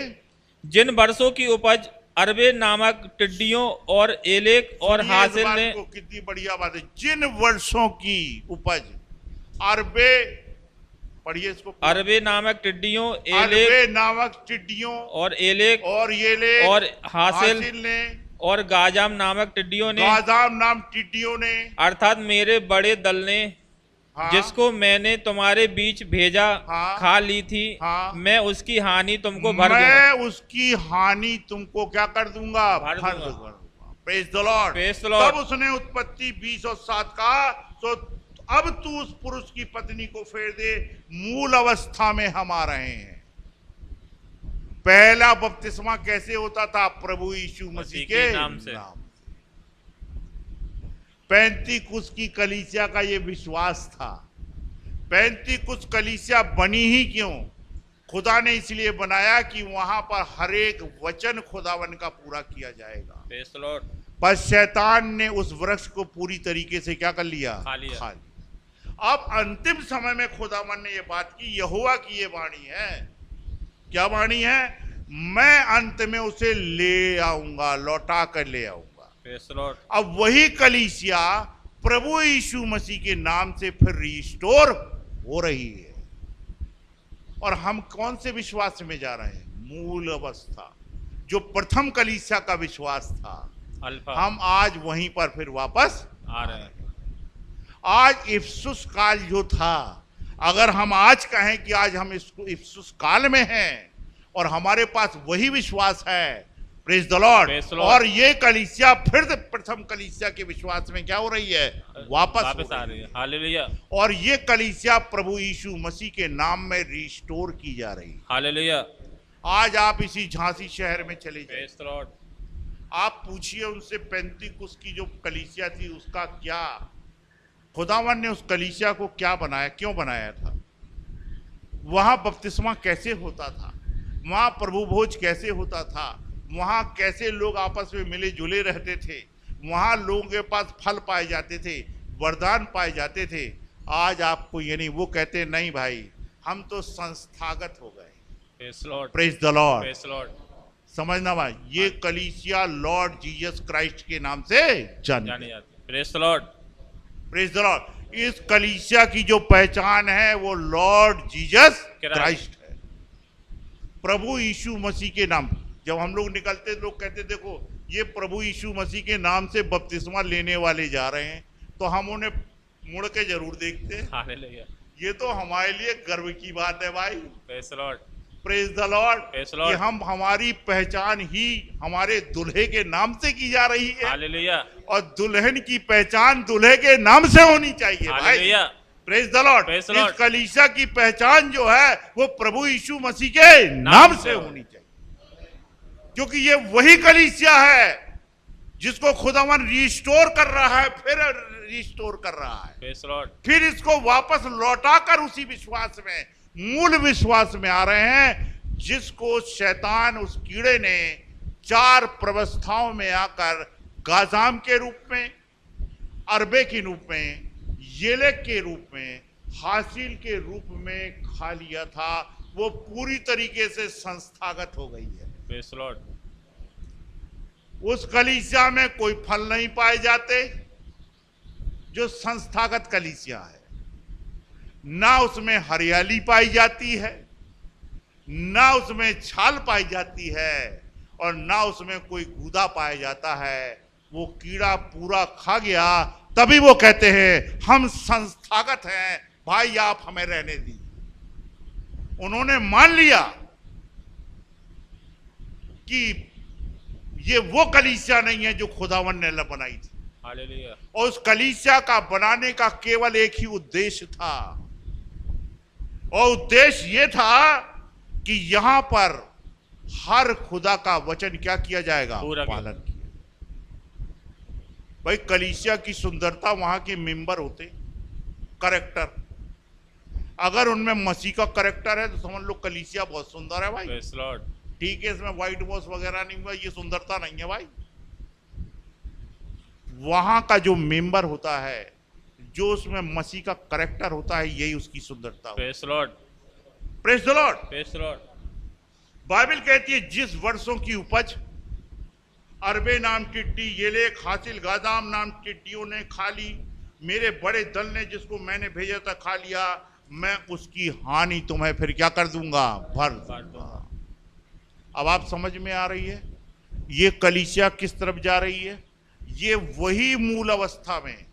जिन वर्षों की उपज अरबे नामक टिड्डियों और एलेक और सुनिए इस हासिल बात ने, को, कितनी बढ़िया बात है। जिन वर्षों की उपज अरबे, पढ़िए इसको, अरबे नामक टिड्डियों, अरबे एलेक नामक टिड्डियों और एलेक और ये ले और हासिल ने और गाजाम नामक टिड्डियों ने, गाजाम नाम टिड्डियों ने, अर्थात मेरे बड़े दल ने, हाँ, जिसको मैंने तुम्हारे बीच भेजा, हाँ, खा ली थी। हाँ, मैं उसकी हानि तुमको भर दूंगा। मैं उसकी हानि तुमको क्या कर दूंगा, भर भर दूंगा। दूंगा। Praise the Lord. Praise the Lord. तब उसने उत्पत्ति 20 और 7 कहा, तो अब तू उस पुरुष की पत्नी को फेर दे, मूल अवस्था में हम आ रहे हैं। पहला बपतिस्मा कैसे होता था, प्रभु यीशु मसीह के नाम से। 35 की कलीसिया का ये विश्वास था। 35 कलीसिया बनी ही क्यों, खुदा ने इसलिए बनाया कि वहां पर हर एक वचन खुदावन का पूरा किया जाएगा। Praise the Lord. पर शैतान ने उस वृक्ष को पूरी तरीके से क्या कर लिया, खा लिया। अब अंतिम समय में खुदावन ने ये बात की, यहोवा की ये वाणी है। क्या वाणी है, मैं अंत में उसे ले आऊंगा, लौटा कर ले आऊंगा। Praise the Lord. अब वही कलीसिया प्रभु यीशु मसीह के नाम से फिर रिस्टोर हो रही है। और हम कौन से विश्वास में जा रहे हैं, मूल अवस्था, जो प्रथम कलीसिया का विश्वास था। अल्फा हम आज वहीं पर फिर वापस आ रहे हैं। आज इफ्सुस काल जो था, अगर हम आज कहें कि आज हम इसको इफ्सुस काल में हैं और हमारे पास वही विश्वास है, praise the Lord, Praise the Lord. और ये कलीसिया फिर प्रथम कलीसिया के विश्वास में क्या हो रही है, वापस आ हो रही है। हालेलुया, और ये कलीसिया प्रभु यीशु मसीह के नाम में रिस्टोर की जा रही है। हालेलुया। आज आप इसी झांसी शहर में चले जाइए, Praise the Lord. आप पूछिए उनसे, 35 की जो कलीसिया थी उसका क्या, खुदावन ने उस कलीसिया को क्या बनाया, क्यों बनाया था, वहां बपतिस्मा कैसे होता था, वहां प्रभु भोज कैसे होता था, वहां कैसे लोग आपस में मिले जुले रहते थे, वहां लोगों के पास फल पाए जाते थे, वरदान पाए जाते थे। आज आपको ये नहीं, वो कहते नहीं भाई हम तो संस्थागत हो गए। Praise the Lord. Praise the Lord. Praise the Lord. समझना भाई, ये कलीसिया लॉर्ड जीसस क्राइस्ट के नाम से जानी जानी जाती है। Praise the Lord. Praise the Lord. इस कलीसिया की जो पहचान है वो लॉर्ड जीसस क्राइस्ट है, प्रभु यीशु मसीह के नाम। जब हम लोग निकलते, लोग कहते देखो ये प्रभु यीशु मसीह के नाम से बपतिस्मा लेने वाले जा रहे हैं, तो हम उन्हें मुड़ के जरूर देखते हैं। हालेलुया। ये तो हमारे लिए गर्व की बात है भाई। Praise the Lord. Praise the Lord Praise the Lord. कि हम, हमारी पहचान ही हमारे दुल्हे के नाम से की जा रही है, हालेलुया। और दुल्हन की पहचान दूल्हे के नाम से होनी चाहिए भाई। Hallelujah. Praise the Lord. Praise the इस Lord. कलीसिया की पहचान जो है वो प्रभु यीशु मसीह के नाम से होनी चाहिए, क्योंकि ये वही कलीसिया है जिसको खुदावन रिस्टोर कर रहा है, फिर रिस्टोर कर रहा है, Praise the Lord. फिर इसको वापस लौटाकर उसी विश्वास में, मूल विश्वास में आ रहे हैं, जिसको शैतान, उस कीड़े ने 4 व्यवस्थाओं में आकर गाजाम के रूप में, अरबे के रूप में, येलेक के रूप में, हासिल के रूप में खा लिया था। वो पूरी तरीके से संस्थागत हो गई है। Praise the Lord. उस कलीसिया में कोई फल नहीं पाए जाते, जो संस्थागत कलीसिया है। ना उसमें हरियाली पाई जाती है, ना उसमें छाल पाई जाती है, और ना उसमें कोई गूदा पाया जाता है। वो कीड़ा पूरा खा गया, तभी वो कहते हैं हम संस्थागत हैं, भाई आप हमें रहने दी। उन्होंने मान लिया कि ये वो कलीसिया नहीं है जो खुदावन ने बनाई थी, हालेलुया। और उस कलीसिया का बनाने का केवल एक ही उद्देश्य था, और उद्देश्य ये था कि यहां पर हर खुदा का वचन क्या किया जाएगा, पूरा किया। पालन किया। भाई कलीसिया की सुंदरता वहां के मेंबर होते, करेक्टर। अगर उनमें मसीह का करेक्टर है तो समझ लो कलीसिया बहुत सुंदर है भाई। Praise Lord. ठीक है, इसमें व्हाइट वॉश वगैरह नहीं हुआ, ये सुंदरता नहीं है भाई। वहां का जो मेंबर होता है, जो उसमें मसीह का करेक्टर होता है, यही उसकी सुंदरता होती है। Praise Lord. Praise the Lord. Praise Lord. Bible कहती है जिस वर्षों की उपज अरबे नाम टिड्डी, येलेक, हासिल, गादाम नाम टिड्डियों ने खा ली, मेरे बड़े दल ने जिसको मैंने भेजा था खा लिया, मैं उसकी हानि तुम्हें फिर क्या कर दूंगा, भर दूंगा। अब आप समझ में आ रही है ये कलीसिया किस तरफ जा रही है? ये वही मूल अवस्था में,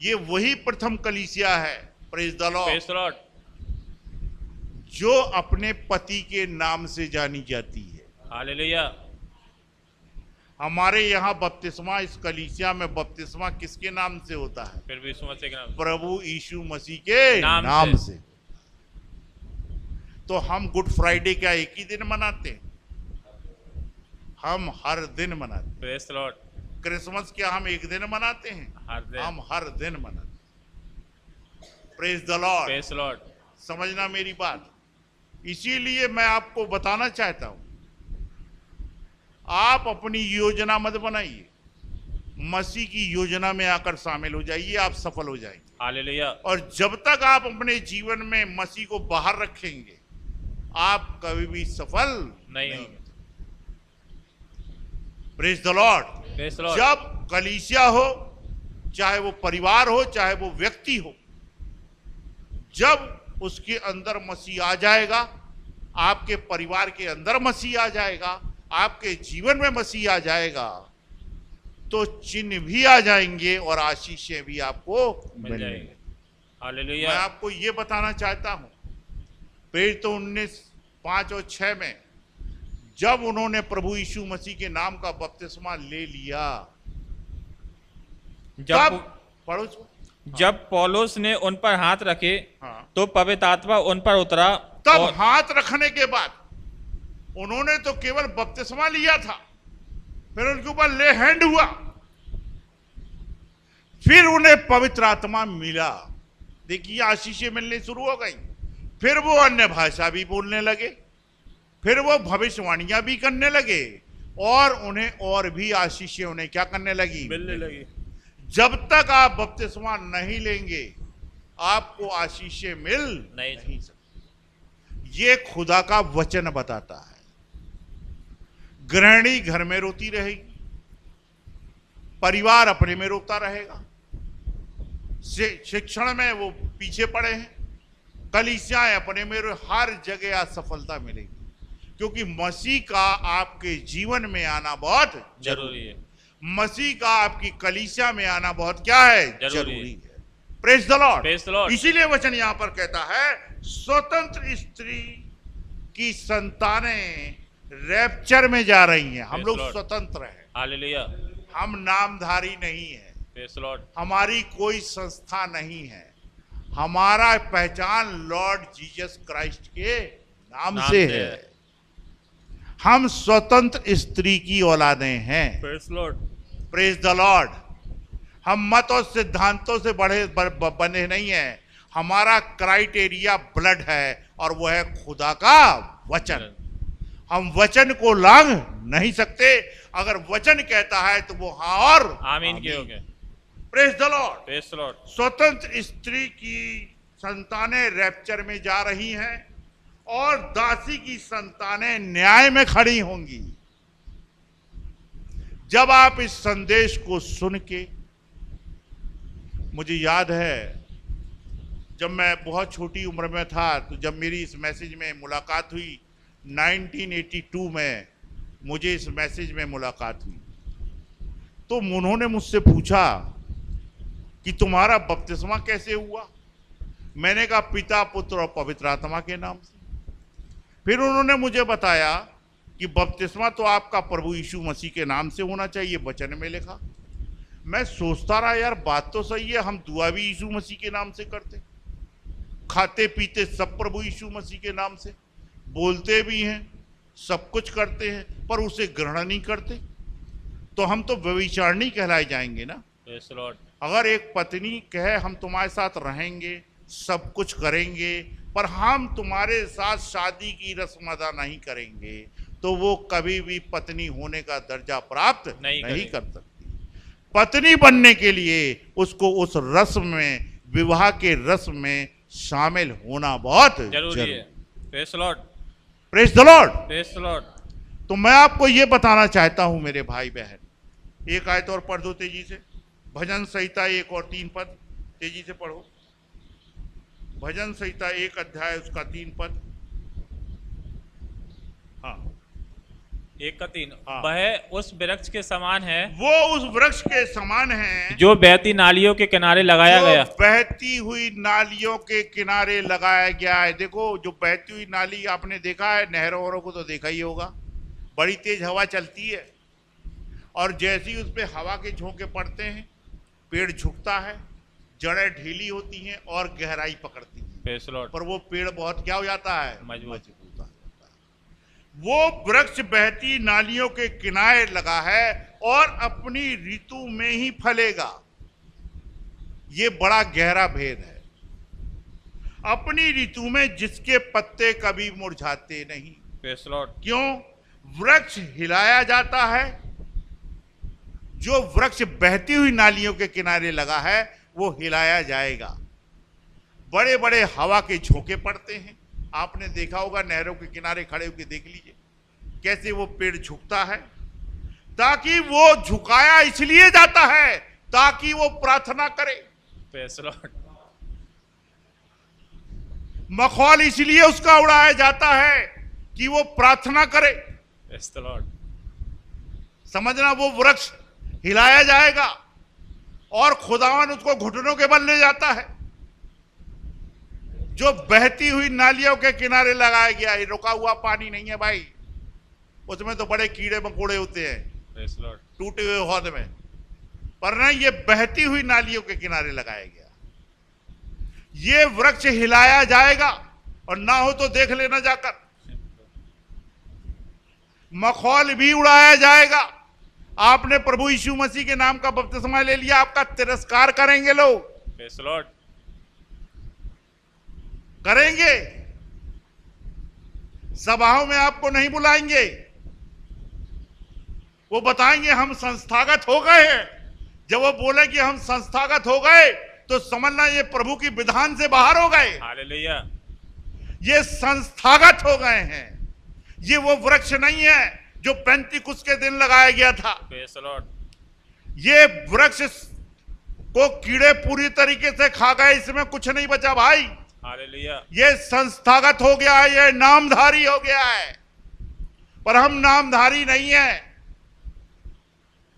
ये वही प्रथम कलीसिया है, praise the Lord, praise Lord. जो अपने पति के नाम से जानी जाती है। हालेलुया। हमारे यहाँ बपतिस्मा, इस कलीसिया में बपतिस्मा किसके नाम से होता है? फिर भी यीशु मसीह के नाम से। प्रभु यीशु मसीह के नाम से। तो हम गुड फ्राइडे क्या एक ही दिन मनाते हैं? हम हर दिन मनाते हैं। Praise Lord. क्रिसमस क्या हम एक दिन मनाते हैं? हर दिन। हम हर दिन मनाते हैं। Praise the Lord. Praise Lord. समझना मेरी बात। इसीलिए मैं आपको बताना चाहता हूं, आप अपनी योजना मत बनाइए, मसीह की योजना में आकर शामिल हो जाइए, आप सफल हो जाएंगे। हालेलुया। और जब तक आप अपने जीवन में मसीह को बाहर रखेंगे, आप कभी भी सफल नहीं नहीं। होंगे। Praise the Lord. Praise Lord. जब कलीसिया हो, चाहे वो परिवार हो, चाहे वो व्यक्ति हो, जब उसके अंदर मसीह आ जाएगा, आपके परिवार के अंदर मसीह आ जाएगा, आपके जीवन में मसीह आ जाएगा, तो चिन्ह भी आ जाएंगे और आशीषें भी आपको मिल मिलेंगी। जाएंगे। हालेलुया। मैं आपको ये बताना चाहता हूं, प्रेरित 19:5 और 6 में जब उन्होंने प्रभु यीशु मसीह के नाम का बपतिस्मा ले लिया, तब पढ़ो इसको। जब पौलुस ने उन पर हाथ रखे हाँ। तो पवित्र आत्मा उन पर उतरा। तब और हाथ रखने के बाद उन्होंने तो केवल बपतिस्मा लिया था, फिर उनके ऊपर ले हैंड हुआ, फिर उन्हें पवित्र आत्मा मिला। देखिए आशीषें मिलनी शुरू हो गई, फिर वो अन्य भाषा भी बोलने लगे, फिर वो भविष्यवाणियां भी करने लगे, और उन्हें और भी आशीषें उन्हें क्या करने लगी, मिलने लगी। जब तक आप बपतिस्मा नहीं लेंगे, आपको आशीषें मिल नहीं सकती। ये खुदा का वचन बताता है। गृहिणी घर में रोती रहेगी, परिवार अपने में रोता रहेगा, शिक्षण में वो पीछे पड़े हैं, कलीसियाएं अपने में, हर जगह असफलता मिलेगी, क्योंकि मसीह का आपके जीवन में आना बहुत जरूरी है। मसीह का आपकी कलीसिया में आना बहुत क्या है, जरूरी है। Praise the Lord. Praise the Lord. इसीलिए वचन यहां पर कहता है, स्वतंत्र स्त्री की संतानें रैप्चर में जा रही हैं। हम प्रेज लोग लॉर्ड। स्वतंत्र हैं, हालेलुया। हम नामधारी नहीं है, प्रेज लॉर्ड। हमारी कोई संस्था नहीं है, हमारा पहचान लॉर्ड जीसस क्राइस्ट के नाम से है। हम स्वतंत्र स्त्री की औलादें हैं। Praise Lord. Praise the Lord. हम मत और सिद्धांतों से बने नहीं हैं, हमारा क्राइटेरिया ब्लड है, और वो है खुदा का वचन। हम वचन को लांघ नहीं सकते। अगर वचन कहता है तो वो हाँ और आमीन के हो गए। Praise the Lord. Praise Lord. स्वतंत्र स्त्री की संतानें रैप्चर में जा रही हैं, और दासी की संतानें न्याय में खड़ी होंगी। जब आप इस संदेश को सुन के, मुझे याद है जब मैं बहुत छोटी उम्र में था, तो जब मेरी इस मैसेज में मुलाकात हुई 1982 में, मुझे इस मैसेज में मुलाकात हुई, तो उन्होंने मुझसे पूछा कि तुम्हारा बपतिस्मा कैसे हुआ? मैंने कहा पिता, पुत्र और पवित्र आत्मा के नाम से। फिर उन्होंने मुझे बताया कि बपतिस्मा तो आपका प्रभु यीशु मसीह के नाम से होना चाहिए, वचन में लिखा। मैं सोचता रहा यार बात तो सही है, हम दुआ भी यीशु मसीह के नाम से करते, खाते पीते सब प्रभु यीशु मसीह के नाम से, बोलते भी हैं, सब कुछ करते हैं, पर उसे ग्रहण नहीं करते। तो हम तो व्यभिचारिणी कहलाए जाएंगे ना। Praise the Lord. अगर एक पत्नी कहे हम तुम्हारे साथ रहेंगे, सब कुछ करेंगे, पर हम तुम्हारे साथ शादी की रस्म अदा नहीं करेंगे, तो वो कभी भी पत्नी होने का दर्जा प्राप्त नहीं कर सकती। पत्नी बनने के लिए उसको उस रस्म में, विवाह के रस्म में शामिल होना बहुत जरूरी है। Praise the Lord. Praise the Lord. Praise the Lord. तो मैं आपको ये बताना चाहता हूं मेरे भाई बहन, एक आयत और पढ़ दो तेजी से, भजन संहिता 1 और 3 पद, तेजी से पढ़ो। भजन संहिता 1 अध्याय उसका 3 पद। हाँ, 1:3। हाँ। वह उस वृक्ष के समान है वो उस वृक्ष के समान है जो बहती नालियों के किनारे लगाया जो गया। बहती हुई नालियों के किनारे लगाया गया है। देखो, जो बहती हुई नाली आपने देखा है, नहरों वहरों को तो देखा ही होगा, बड़ी तेज हवा चलती है और जैसी उस पर हवा के झोंके पड़ते हैं, पेड़ झुकता है, जड़ें ढीली होती हैं और गहराई पकड़ती हैं, प्रेज़ द लॉर्ड। पर वो पेड़ बहुत क्या हो जाता है, मजबूत। हो जाता है। वो वृक्ष बहती नालियों के किनारे लगा है और अपनी ऋतु में ही फलेगा। ये बड़ा गहरा भेद है। अपनी ऋतु में जिसके पत्ते कभी मुरझाते नहीं। Praise the Lord. क्यों? वृक्ष हिलाया जाता है। जो वृक्ष बहती हुई नालियों के किनारे लगा है वो हिलाया जाएगा। बड़े बड़े हवा के झोंके पड़ते हैं, आपने देखा होगा, नहरों के किनारे खड़े होकर देख लीजिए कैसे वो पेड़ झुकता है। ताकि वो झुकाया इसलिए जाता है ताकि वो प्रार्थना करे। Praise the Lord. मखौल इसलिए उसका उड़ाया जाता है कि वो प्रार्थना करे। Praise the Lord. समझना, वो वृक्ष हिलाया जाएगा और खुदावन उसको घुटनों के बल ले जाता है। जो बहती हुई नालियों के किनारे लगाया गया है, रुका हुआ पानी नहीं है भाई, उसमें तो बड़े कीड़े मकोड़े होते हैं प्रेज़ द लॉर्ड। टूटे हुए हौद में, पर नहीं, ये बहती हुई नालियों के किनारे लगाया गया। ये वृक्ष हिलाया जाएगा और ना हो तो देख लेना जाकर। मखौल भी उड़ाया जाएगा। आपने प्रभु यीशु मसीह के नाम का बपतिस्मा ले लिया, आपका तिरस्कार करेंगे लोग, प्रेज़ द लॉर्ड। करेंगे। सभाओं में आपको नहीं बुलाएंगे, वो बताएंगे हम संस्थागत हो गए हैं। जब वो बोले कि हम संस्थागत हो गए तो समझना ये प्रभु की विधान से बाहर हो गए। हालेलुया। ये संस्थागत हो गए हैं। ये वो वृक्ष नहीं है जो पेंतीकुस्त के दिन लगाया गया था। Praise the Lord. ये वृक्ष को कीड़े पूरी तरीके से खा गए, इसमें कुछ नहीं बचा भाई। हालेलुया। ये संस्थागत हो गया है, ये नामधारी हो गया है, पर हम नामधारी नहीं है।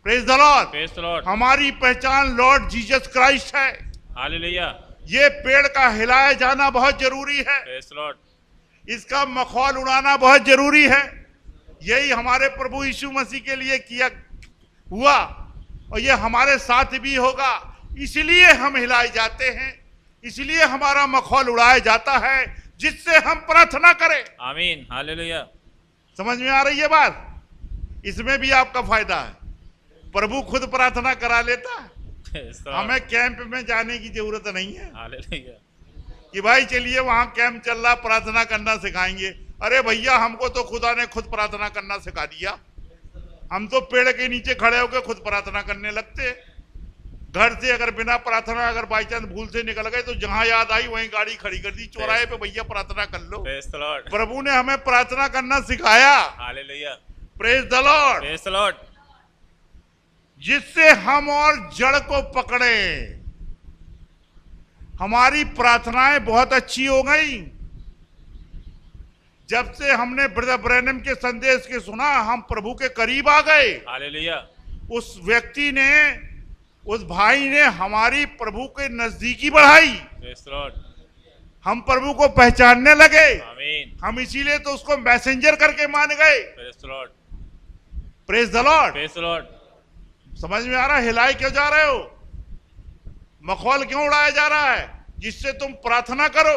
Praise the Lord. Praise the Lord. हमारी पहचान लॉर्ड जीसस क्राइस्ट है। हालेलुया। ये पेड़ का हिलाया जाना बहुत जरूरी है, प्रेज़ द लॉर्ड। इसका मखौल उड़ाना बहुत जरूरी है। यही हमारे प्रभु यीशु मसीह के लिए किया हुआ और ये हमारे साथ भी होगा। इसलिए हम हिलाए जाते हैं, इसलिए हमारा मखौल उड़ाया जाता है, जिससे हम प्रार्थना करें। आमीन। हालेलुया। समझ में आ रही है बात? इसमें भी आपका फायदा है। प्रभु खुद प्रार्थना करा लेता है, प्रेज़ द लॉर्ड। हमें कैंप में जाने की जरूरत नहीं है हालेलुया। कि भाई चलिए वहां कैंप चल रहा, प्रार्थना करना सिखाएंगे। अरे भैया, हमको तो खुदा ने खुद प्रार्थना करना सिखा दिया। हम तो पेड़ के नीचे खड़े होकर खुद प्रार्थना करने लगते हैं। घर से अगर बिना प्रार्थना अगर बाई चांस भूल से निकल गए तो जहां याद आई वहीं गाड़ी खड़ी कर दी चौराहे पे, भैया प्रार्थना कर लो। Praise the Lord. प्रभु ने हमें प्रार्थना करना सिखाया। Hallelujah. Praise the Lord. Praise the Lord. जिससे हम और जड़ को पकड़े। हमारी प्रार्थनाएं बहुत अच्छी हो गई। जब से हमने ब्रदर ब्रैनम के संदेश के सुना, हम प्रभु के करीब आ गए। हालेलुया। उस व्यक्ति ने, उस भाई ने हमारी प्रभु के नजदीकी बढ़ाई। Praise the Lord. हम प्रभु को पहचानने लगे। आमीन। हम इसीलिए तो उसको मैसेंजर करके मान गए। Praise the Lord. Praise the Lord. Praise the Lord. समझ में आ रहा है? हिलाए क्यों जा रहे हो? मखौल क्यों उड़ाया जा रहा है? जिससे तुम प्रार्थना करो,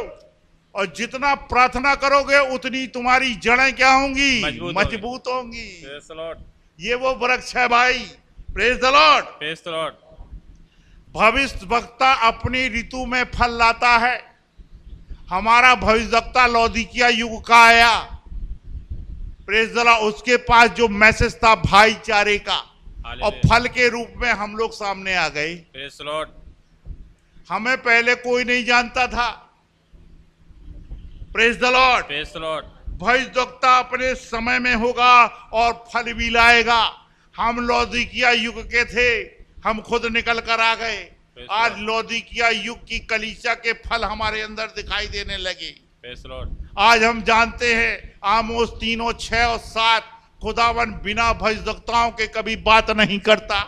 और जितना प्रार्थना करोगे उतनी तुम्हारी जड़ें क्या होंगी? मजबूत मजबूत होंगी। Praise the Lord. ये वो वृक्ष है भाई praise the Lord. Praise the Lord. भविष्य वक्ता अपनी ऋतु में फल लाता है। हमारा भविष्य वक्ता लौदीकिया युग का आया, प्रेज द लॉर्ड। उसके पास जो मैसेज था भाईचारे का, और फल के रूप में हम लोग सामने आ गए। Praise the Lord. हमें पहले कोई नहीं जानता था, praise the Lord. Praise the Lord. भविष्यवक्ता अपने समय में होगा और फल भी लाएगा। हम लौदीकिया युग के थे, हम खुद निकल कर आ गए। आज लौदीकिया युग की कलीसिया के फल हमारे अंदर दिखाई देने लगे। Praise the Lord. आज हम जानते हैं आमोस 3:6 और 7, खुदावन बिना भविष्यवक्ताओं के कभी बात नहीं करता।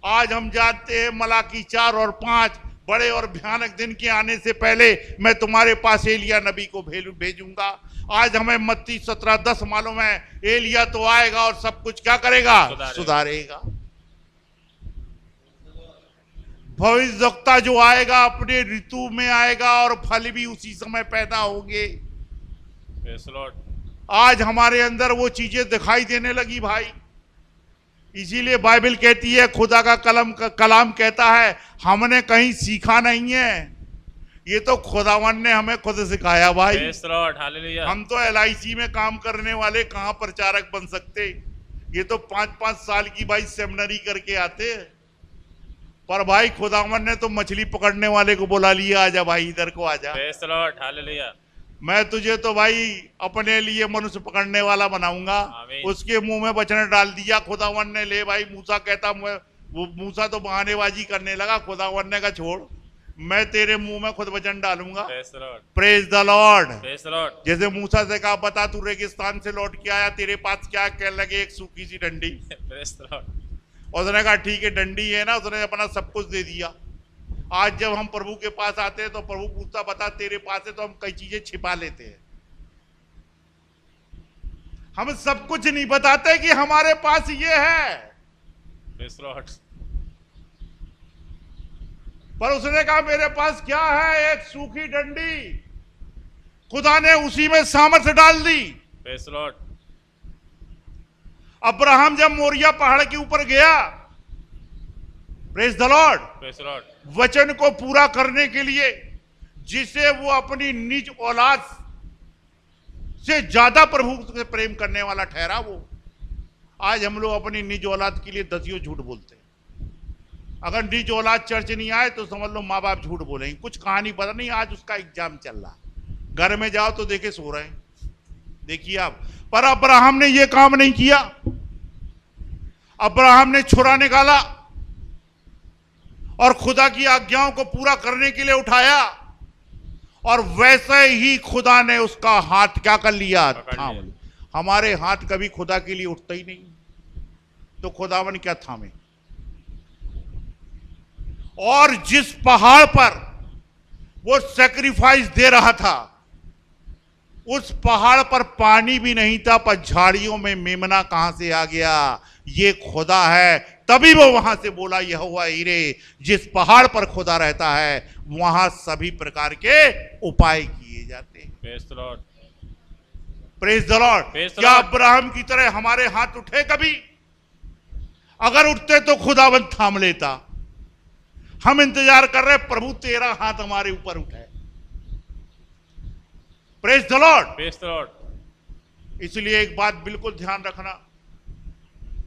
आज हम जानते हैं मलाकी 4 और 5, बड़े और भयानक दिन के आने से पहले मैं तुम्हारे पास एलिया नबी को भेजूंगा। आज हमें मत्ती 17:10 मालूम है, एलिया तो आएगा और सब कुछ क्या करेगा? सुधारेगा। भविष्यवक्ता जो आएगा अपने ऋतु में आएगा और फल भी उसी समय पैदा होंगे। Praise the Lord. आज हमारे अंदर वो चीजें दिखाई देने लगी भाई। इसीलिए बाइबल कहती है, खुदा का कलाम कहता है, हमने कहीं सीखा नहीं है, ये तो खुदावन ने हमें खुद सिखाया भाई। Praise the Lord. हालेलुया। हम तो LIC में काम करने वाले कहाँ प्रचारक बन सकते? ये तो 5-5 साल की भाई सेमिनरी करके आते हैं। पर भाई खुदावन ने तो मछली पकड़ने वाले को बुला लिया, आजा भाई इधर को आजा। Praise the Lord. हालेलुया। मैं तुझे तो भाई अपने लिए मनुष्य पकड़ने वाला बनाऊंगा। उसके मुंह में वचन डाल दिया खुदावन ने। ले भाई, मूसा कहता, वो मूसा तो बहानेबाजी करने लगा। खुदावन ने कहा छोड़, मैं तेरे मुंह में खुद वचन डालूंगा। Praise the Lord. Praise the Lord. जैसे मूसा से कहा, बता तू रेगिस्तान से लौट के आया, तेरे पास क्या? कहने लगे एक सूखी सी डंडी। Praise the Lord. उसने कहा ठीक है, डंडी है ना। उसने अपना सब कुछ दे दिया। आज जब हम प्रभु के पास आते हैं तो प्रभु पूछता, बता तेरे पास है, तो हम कई चीजें छिपा लेते हैं। हम सब कुछ नहीं बताते कि हमारे पास ये है। Praise the Lord. पर उसने कहा मेरे पास क्या है? एक सूखी डंडी। खुदा ने उसी में सामर्थ्य डाल दी। Praise the Lord. अब्राहम जब मोरिया पहाड़ के ऊपर गया, praise the Lord, praise the Lord, वचन को पूरा करने के लिए, जिसे वो अपनी निज औलाद से ज्यादा प्रभु से प्रेम करने वाला ठहरा वो। आज हम लोग अपनी निज औलाद के लिए दसियों झूठ बोलते हैं। अगर निज औलाद चर्च नहीं आए तो समझ लो माँ बाप झूठ बोलेंगे। कुछ कहानी पता नहीं, आज उसका एग्जाम चल रहा, घर में जाओ तो देखे सो रहे हैं। देखिए आप, पर अब्राहम ने यह काम नहीं किया। अब्राहम ने छुरा निकाला और खुदा की आज्ञाओं को पूरा करने के लिए उठाया, और वैसे ही खुदा ने उसका हाथ क्या कर लिया? थाम लिया। हमारे हाथ कभी खुदा के लिए उठता ही नहीं, तो खुदावन क्या थामे? और जिस पहाड़ पर वो सैक्रिफाइस दे रहा था, उस पहाड़ पर पानी भी नहीं था, पर झाड़ियों में मेमना कहां से आ गया? ये खुदा है। तभी वो वहां से बोला, यहोवा ईरे, जिस पहाड़ पर खुदा रहता है वहां सभी प्रकार के उपाय किए जाते हैं। Praise the Lord. Praise the Lord. क्या अब्राहम की तरह हमारे हाथ उठे कभी? अगर उठते तो खुदावंद थाम लेता। हम इंतजार कर रहे, प्रभु तेरा हाथ हमारे ऊपर उठाए। Praise the Lord. Praise the Lord. इसलिए एक बात बिल्कुल ध्यान रखना,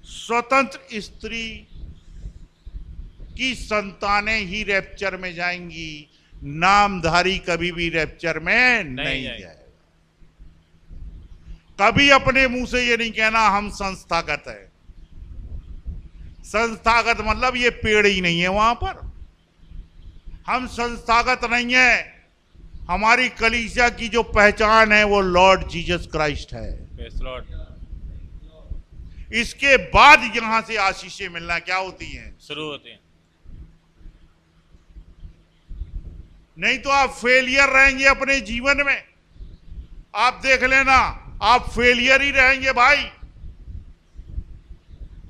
स्वतंत्र स्त्री की संतानें ही रैप्चर में जाएंगी, नामधारी कभी भी रैप्चर में नहीं जाएगा। कभी अपने मुंह से ये नहीं कहना हम संस्थागत है। संस्थागत मतलब ये पेड़ ही नहीं है वहां पर। हम संस्थागत नहीं है। हमारी कलीसिया की जो पहचान है वो लॉर्ड जीसस क्राइस्ट है। Praise the Lord. इसके बाद यहां से आशीषें मिलना क्या होती हैं? शुरू होती हैं। नहीं तो आप फेलियर रहेंगे अपने जीवन में। आप देख लेना, आप फेलियर ही रहेंगे भाई।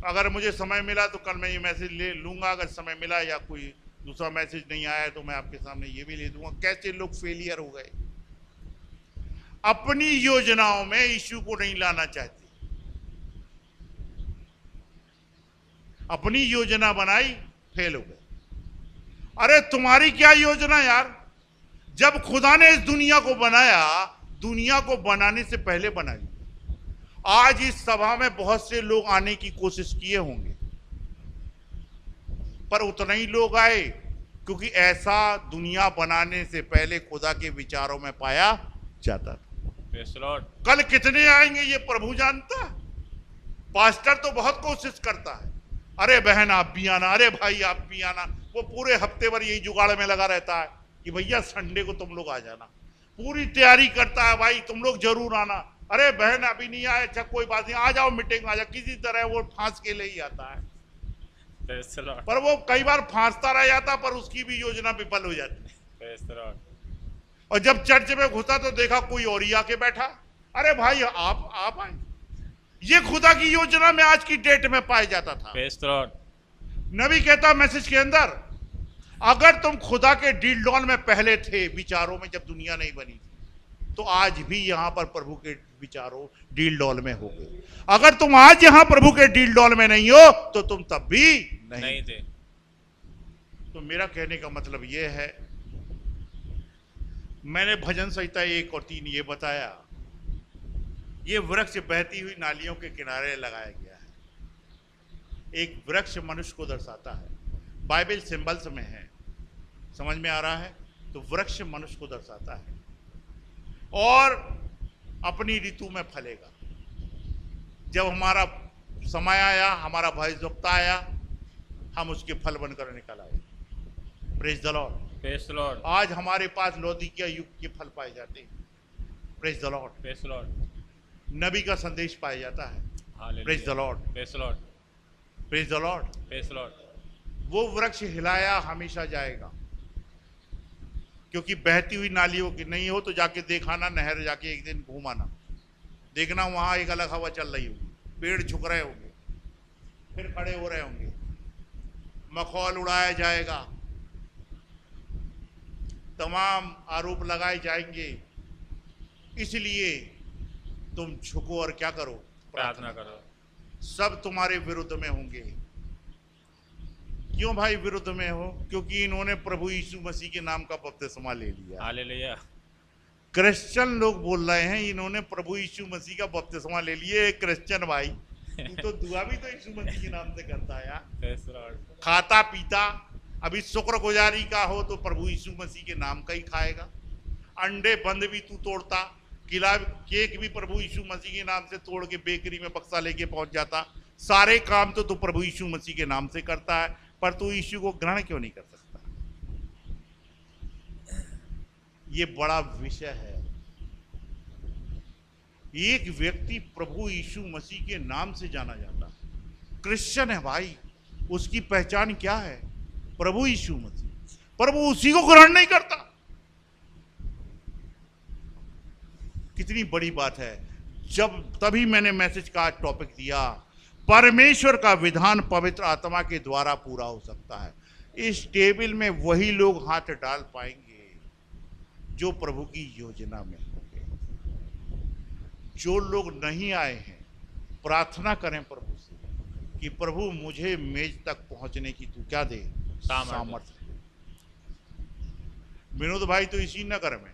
अगर मुझे समय मिला तो कल मैं ये मैसेज ले लूंगा, अगर समय मिला या कोई दूसरा मैसेज नहीं आया तो मैं आपके सामने ये भी ले दूंगा, कैसे लोग फेलियर हो गए। अपनी योजनाओं में यीशु को नहीं लाना चाहते। अपनी योजना बनाई, फेल हो गए। अरे तुम्हारी क्या योजना यार? जब खुदा ने इस दुनिया को बनाया, दुनिया को बनाने से पहले बना लिया। आज इस सभा में बहुत से लोग आने की कोशिश किए होंगे, पर उतने ही लोग आए क्योंकि ऐसा दुनिया बनाने से पहले खुदा के विचारों में पाया जाता था। Praise the Lord. कल कितने आएंगे ये प्रभु जानता है। पास्टर तो बहुत कोशिश करता है, अरे बहन आप भी आना, अरे भाई आप भी आना। वो पूरे हफ्ते भर यही जुगाड़ में लगा रहता है कि भैया संडे को तुम लोग आ जाना। पूरी तैयारी करता है, भाई तुम लोग जरूर आना। अरे बहन अभी नहीं आए, अच्छा कोई बात नहीं, आ जाओ मीटिंग में आ जाओ। किसी तरह वो फांस के ले ही आता है, Praise the Lord. पर वो कई बार फांसता रह जाता, पर उसकी भी योजना विफल हो जाती है। Praise the Lord. और जब चर्च में घुसा तो देखा कोई और ही आके बैठा। अरे भाई आप आए। ये खुदा की योजना में आज की डेट में पाया जाता था। Praise the Lord. नबी कहता मैसेज के अंदर, अगर तुम खुदा के डील डॉल में पहले थे विचारों में, जब दुनिया नहीं बनी थी, तो आज भी यहां पर प्रभु के विचारों डील डॉल में हो गए। अगर तुम आज यहां प्रभु के डील डॉल में नहीं हो तो तुम तब भी नहीं थे। तो मेरा कहने का मतलब यह है, मैंने भजन संहिता 1 और 3 ये बताया, ये वृक्ष बहती हुई नालियों के किनारे लगाया गया है। एक वृक्ष मनुष्य को दर्शाता है, बाइबल सिंबल्स में है, समझ में आ रहा है? तो वृक्ष मनुष्य को दर्शाता है और अपनी ऋतु में फलेगा। जब हमारा समय आया, हमारा भविष्यवक्ता आया, हम उसके फल बनकर निकल आए। Praise the Lord. Praise the Lord. आज हमारे पास लौदीकिया युग के फल पाए जाते हैं। Praise the Lord. Praise the Lord. नबी का संदेश पाया जाता है। Hallelujah. Praise the Lord. Praise the Lord. Praise the Lord. Praise the Lord. वो वृक्ष हिलाया हमेशा जाएगा, क्योंकि बहती हुई नालियों की नहीं हो तो जाके देखाना, नहर जाके एक दिन घूमाना, देखना वहां एक अलग हवा चल रही होगी, पेड़ झुक रहे होंगे, फिर खड़े हो रहे होंगे, मखौल उड़ाया जाएगा, तमाम आरोप लगाए जाएंगे। इसलिए तुम झुको और क्या करो? प्रार्थना करो। सब तुम्हारे विरुद्ध में होंगे। क्यों भाई विरुद्ध में हो? क्योंकि इन्होंने प्रभु यीशु मसीह के नाम का बपतिस्मा ले लिया। हालेलुया। क्रिश्चियन लोग बोल रहे हैं इन्होंने प्रभु यीशु मसीह का बपतिस्मा ले लिए। क्रिश्चियन भाई, तू तो दुआ भी तो यीशु मसीह के नाम से करता है यार। Praise the Lord. खाता पीता अभी शुक्रगुजारी का हो तो प्रभु यीशु मसीह के नाम का ही खाएगा। अंडे बंद भी तू तोड़ता, केक भी प्रभु यीशु मसीह के नाम से तोड़ के बेकरी में बक्सा लेके पहुंच जाता। सारे काम तो तू प्रभु यीशु मसीह के नाम से करता है, पर तू यीशु को ग्रहण क्यों नहीं कर सकता? ये बड़ा विषय है। एक व्यक्ति प्रभु यीशु मसीह के नाम से जाना जाता है, क्रिश्चियन है भाई, उसकी पहचान क्या है? प्रभु यीशु मसीह, पर वो उसी को ग्रहण नहीं करता। कितनी बड़ी बात है। जब तभी मैंने मैसेज का टॉपिक दिया, परमेश्वर का विधान पवित्र आत्मा के द्वारा पूरा हो सकता है। इस टेबल में वही लोग हाथ डाल पाएंगे जो प्रभु की योजना में होंगे। जो लोग नहीं आए हैं, प्रार्थना करें प्रभु से कि प्रभु मुझे मेज तक पहुंचने की तू क्या दे? सामर्थ्य। विनोद भाई तो इसी नगर में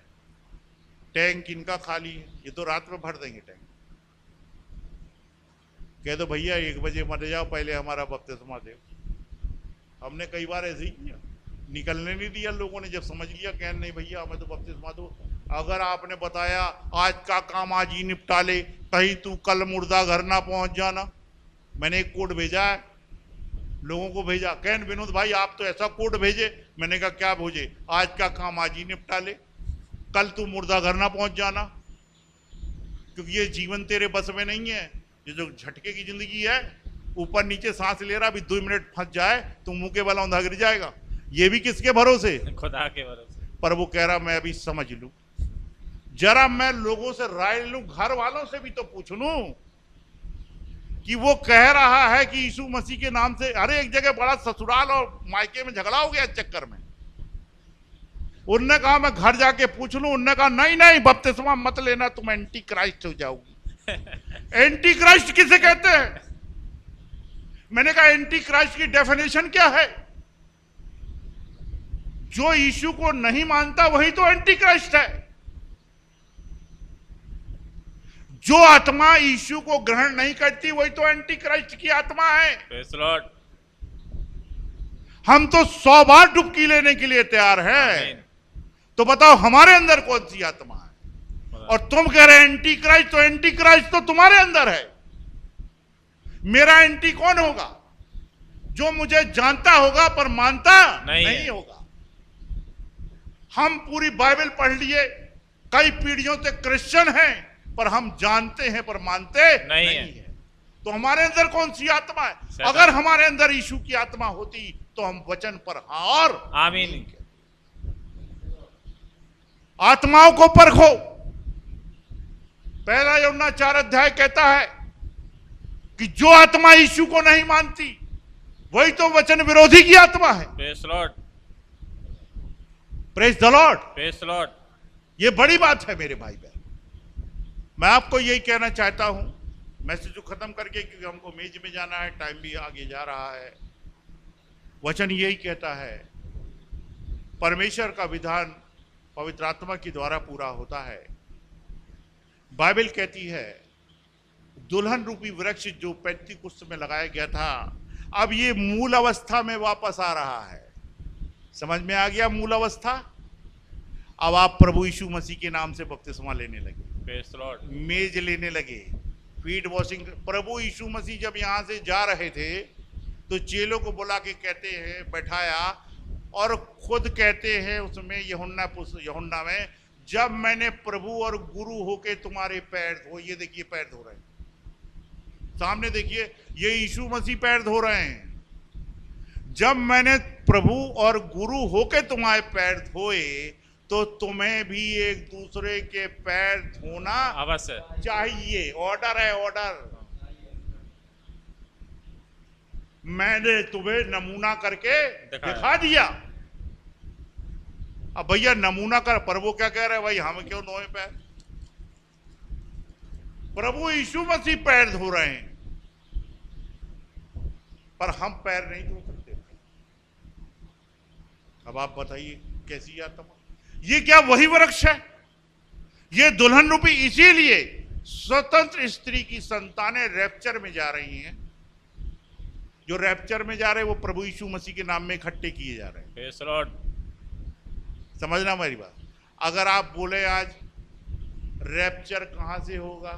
टैंक इनका खाली है, ये तो रात में भर देंगे टैंक। कह दो भैया 1 बजे मर जाओ, पहले हमारा बपतिस्मा दे। हमने कई बार ऐसे ही किया, निकलने नहीं दिया लोगों ने। जब समझ लिया कह नहीं भैया हमें तो बपतिस्मा दो। अगर आपने बताया आज का काम आज ही निपटा ले, कहीं तू कल मुर्दा घर ना पहुंच जाना। मैंने एक कोड भेजा है, लोगों को भेजा, कहन विनोद भाई आप तो ऐसा कोड भेजे। मैंने कहा क्या भेजे? आज का काम आज ही निपटा ले, कल तू मुर्दा घर ना पहुंच जाना, क्योंकि ये जीवन तेरे बस में नहीं है। ये जो झटके की जिंदगी है, ऊपर नीचे सांस ले रहा, अभी 2 मिनट फंस जाए तो मुंह के बल औंधा गिर जाएगा। ये भी किसके भरोसे? खुदा के भरोसे। पर वो कह रहा मैं अभी समझ लूं, जरा मैं लोगों से राय लूं, घर वालों से भी तो पूछ लूं कि वो कह रहा है कि यीशु मसीह के नाम से। अरे एक जगह बड़ा ससुराल और मायके में झगड़ा हो गया चक्कर में। उनने कहा मैं घर जाके पूछ लूं। उनने कहा नहीं नहीं बपतिस्मा मत लेना, तुम एंटी क्राइस्ट हो जाओगी। एंटी क्राइस्ट किसे कहते हैं? मैंने कहा एंटी क्राइस्ट की डेफिनेशन क्या है? जो यीशु को नहीं मानता वही तो एंटी क्राइस्ट है। जो आत्मा यीशु को ग्रहण नहीं करती वही तो एंटी क्राइस्ट की आत्मा है। Praise Lord. हम तो 100 बार डुबकी लेने के लिए तैयार हैं। तो बताओ हमारे अंदर कौन सी आत्मा है? और तुम कह रहे एंटी क्राइस्ट, तो एंटी क्राइस्ट तो तुम्हारे अंदर है। मेरा एंटी कौन होगा? जो मुझे जानता होगा पर मानता नहीं होगा। हम पूरी बाइबल पढ़ लिए, कई पीढ़ियों से क्रिश्चियन हैं, पर हम जानते हैं पर मानते नहीं है। तो हमारे अंदर कौन सी आत्मा है? अगर हमारे अंदर यीशु की आत्मा होती तो हम वचन पर और आमीन। आत्माओं को परखो। 1 यूहन्ना 4 अध्याय कहता है कि जो आत्मा यीशु को नहीं मानती वही तो वचन विरोधी की आत्मा है। Praise Lord. Praise the Lord. Praise Lord. ये बड़ी बात है मेरे भाई बहन। मैं आपको यही कहना चाहता हूं, मैसेज को खत्म करके, क्योंकि हमको मेज में जाना है, टाइम भी आगे जा रहा है। वचन यही कहता है, परमेश्वर का विधान पवित्र आत्मा के द्वारा पूरा होता है। बाइबल कहती है दुल्हन रूपी वृक्ष जो पेंतीकुस्त में लगाया गया था, अब ये मूल अवस्था में वापस आ रहा है। समझ में आ गया मूल अवस्था? अब आप प्रभु यीशु मसीह के नाम से बपतिस्मा लेने लगे, प्रेज लॉर्ड, मेज लेने लगे, फीट वॉशिंग। प्रभु यीशु मसीह जब यहाँ से जा रहे थे तो चेलों को बुला के कहते हैं, बैठाया, और खुद कहते हैं उसमें यूहन्ना में, जब मैंने प्रभु और गुरु होके तुम्हारे पैर धो, ये देखिए पैर धो रहे हैं, सामने देखिए, ये यीशु मसीह पैर धो रहे हैं। जब मैंने प्रभु और गुरु होके तुम्हारे पैर धोए तो तुम्हें भी एक दूसरे के पैर धोना अवश्य चाहिए। ऑर्डर है, ऑर्डर। मैंने तुम्हें नमूना करके दिखा दिया। अब भैया नमूना कर, प्रभु क्या कह रहे हैं भाई, हम क्यों धोए पैर? प्रभु यीशु मसीह पैर धो रहे हैं, पर हम पैर नहीं धो सकते। अब आप बताइए कैसी आत्मा? ये क्या वही वृक्ष है? ये दुल्हन रूपी, इसीलिए स्वतंत्र स्त्री की संतानें रैप्चर में जा रही हैं। जो रैप्चर में जा रहे हैं वो प्रभु यीशु मसीह के नाम में इकट्ठे किए जा रहे हैं। Praise Lord. समझना मेरी बात। अगर आप बोले आज रैप्चर कहां से होगा,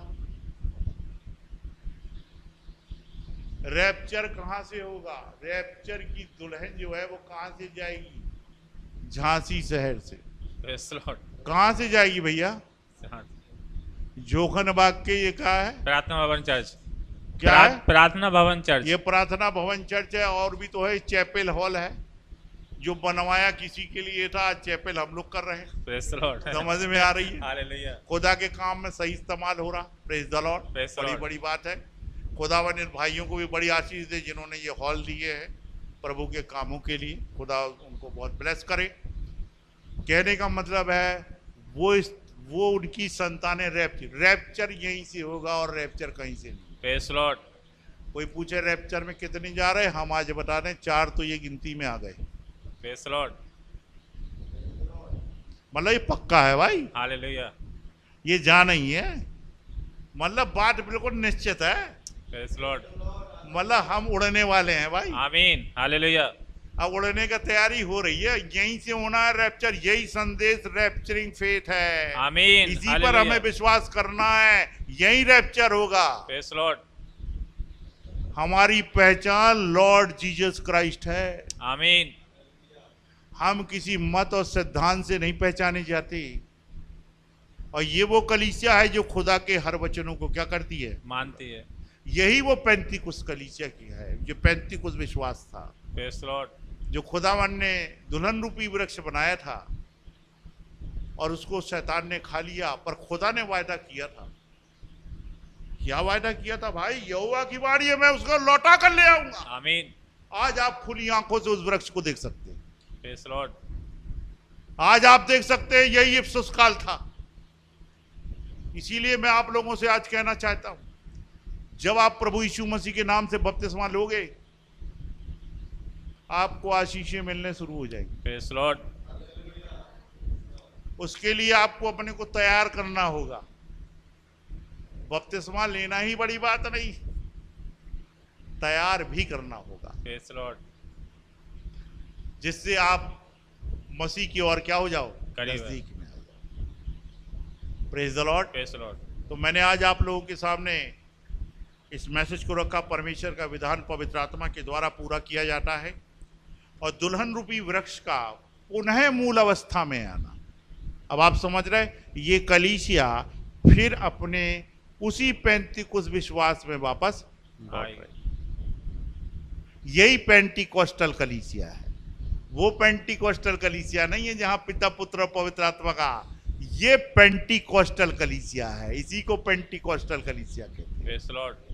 रैप्चर कहां से होगा? रैप्चर की दुल्हन जो है वो कहां से जाएगी? झांसी शहर से। Praise Lord. कहां से जाएगी भैया? जोखन बाग के ये कहा है, प्रार्थना भवन चर्च। क्या है? प्रार्थना भवन चर्च। ये प्रार्थना भवन चर्च है। और भी तो है, चैपेल हॉल है जो बनवाया किसी के लिए था, आज चैपेल हम लोग कर रहे हैं। Praise Lord. समझ में आ रही है? हालेलुया। खुदा के काम में सही इस्तेमाल हो रहा। Praise the Lord. Praise the बड़ी लॉर्ड। बड़ी बात है। खुदावन इन भाइयों को भी बड़ी आशीष दे जिन्होंने ये हॉल दिए हैं प्रभु के कामों के लिए। खुदा उनको बहुत ब्लेस करे। कहने का मतलब है वो उनकी संतानें रैप्चर यहीं से होगा और रैप्चर कहीं से नहीं। Praise Lord. कोई पूछे रैप्चर में कितने जा रहे हैं, हम आज बता दें 4 तो ये गिनती में आ गए। Praise Lord. मतलब ये पक्का है भाई, हालेलुया। ये जा नहीं है, मतलब बात बिल्कुल निश्चित है। Praise Lord. मतलब हम उड़ने वाले हैं भाई। आमीन। हालेलुया। अब उड़ने का तैयारी हो रही है, यहीं से होना है रैप्चर। यही संदेश रैप्चरिंग फेथ है। आमीन। इसी पर हालेलुया। हमें विश्वास करना है, यही रैप्चर होगा। Praise Lord. हमारी पहचान लॉर्ड जीसस क्राइस्ट है। आमीन। हम किसी मत और सिद्धांत से नहीं पहचाने जाते। और ये वो कलीसिया है जो खुदा के हर वचनों को क्या करती है? मानती है। यही वो पैंतीकुस्त कलीसिया की है, जो पैंतीकुस्त विश्वास था, प्रेज लॉर्ड। जो खुदावन ने दुल्हन रूपी वृक्ष बनाया था और उसको शैतान ने खा लिया। पर खुदा ने वायदा किया था। क्या वायदा किया था भाई? यहोवा की वाणी है, मैं उसको लौटा कर ले आऊंगा। आमीन। आज आप खुली आंखों से उस वृक्ष को देख सकते हैं। Praise Lord. आज आप देख सकते हैं यही इफ्सुस काल था। इसीलिए मैं आप लोगों से आज कहना चाहता हूं, जब आप प्रभु यीशु मसीह के नाम से बपतिस्मा लोगे आपको आशीषें मिलने शुरू हो जाएंगी। Praise Lord. उसके लिए आपको अपने को तैयार करना होगा। बपतिस्मा लेना ही बड़ी बात नहीं, तैयार भी करना होगा, प्रेज लॉर्ड। जिससे आप मसीह की ओर क्या हो जाओ, करीब। नजदीक में आ जाओ। Praise the Lord. Praise Lord. तो मैंने आज आप लोगों के सामने इस मैसेज को रखा, परमेश्वर का विधान पवित्र आत्मा के द्वारा पूरा किया जाता है और दुल्हन रूपी वृक्ष का पुनः मूल अवस्था में आना। अब आप समझ रहे, ये कलीसिया फिर अपने उसी पेंतिकुस्त विश्वास में वापस लौट आएगा। रही। यही पेंटिकोस्टल कलीसिया है। वो पेंटिकोस्टल कलीसिया नहीं है जहां पिता पुत्र और पवित्र आत्मा का, ये पेंटिकोस्टल कलीसिया है। इसी को पेंटिकोस्टल कलीसिया कहते हैं। Praise Lord.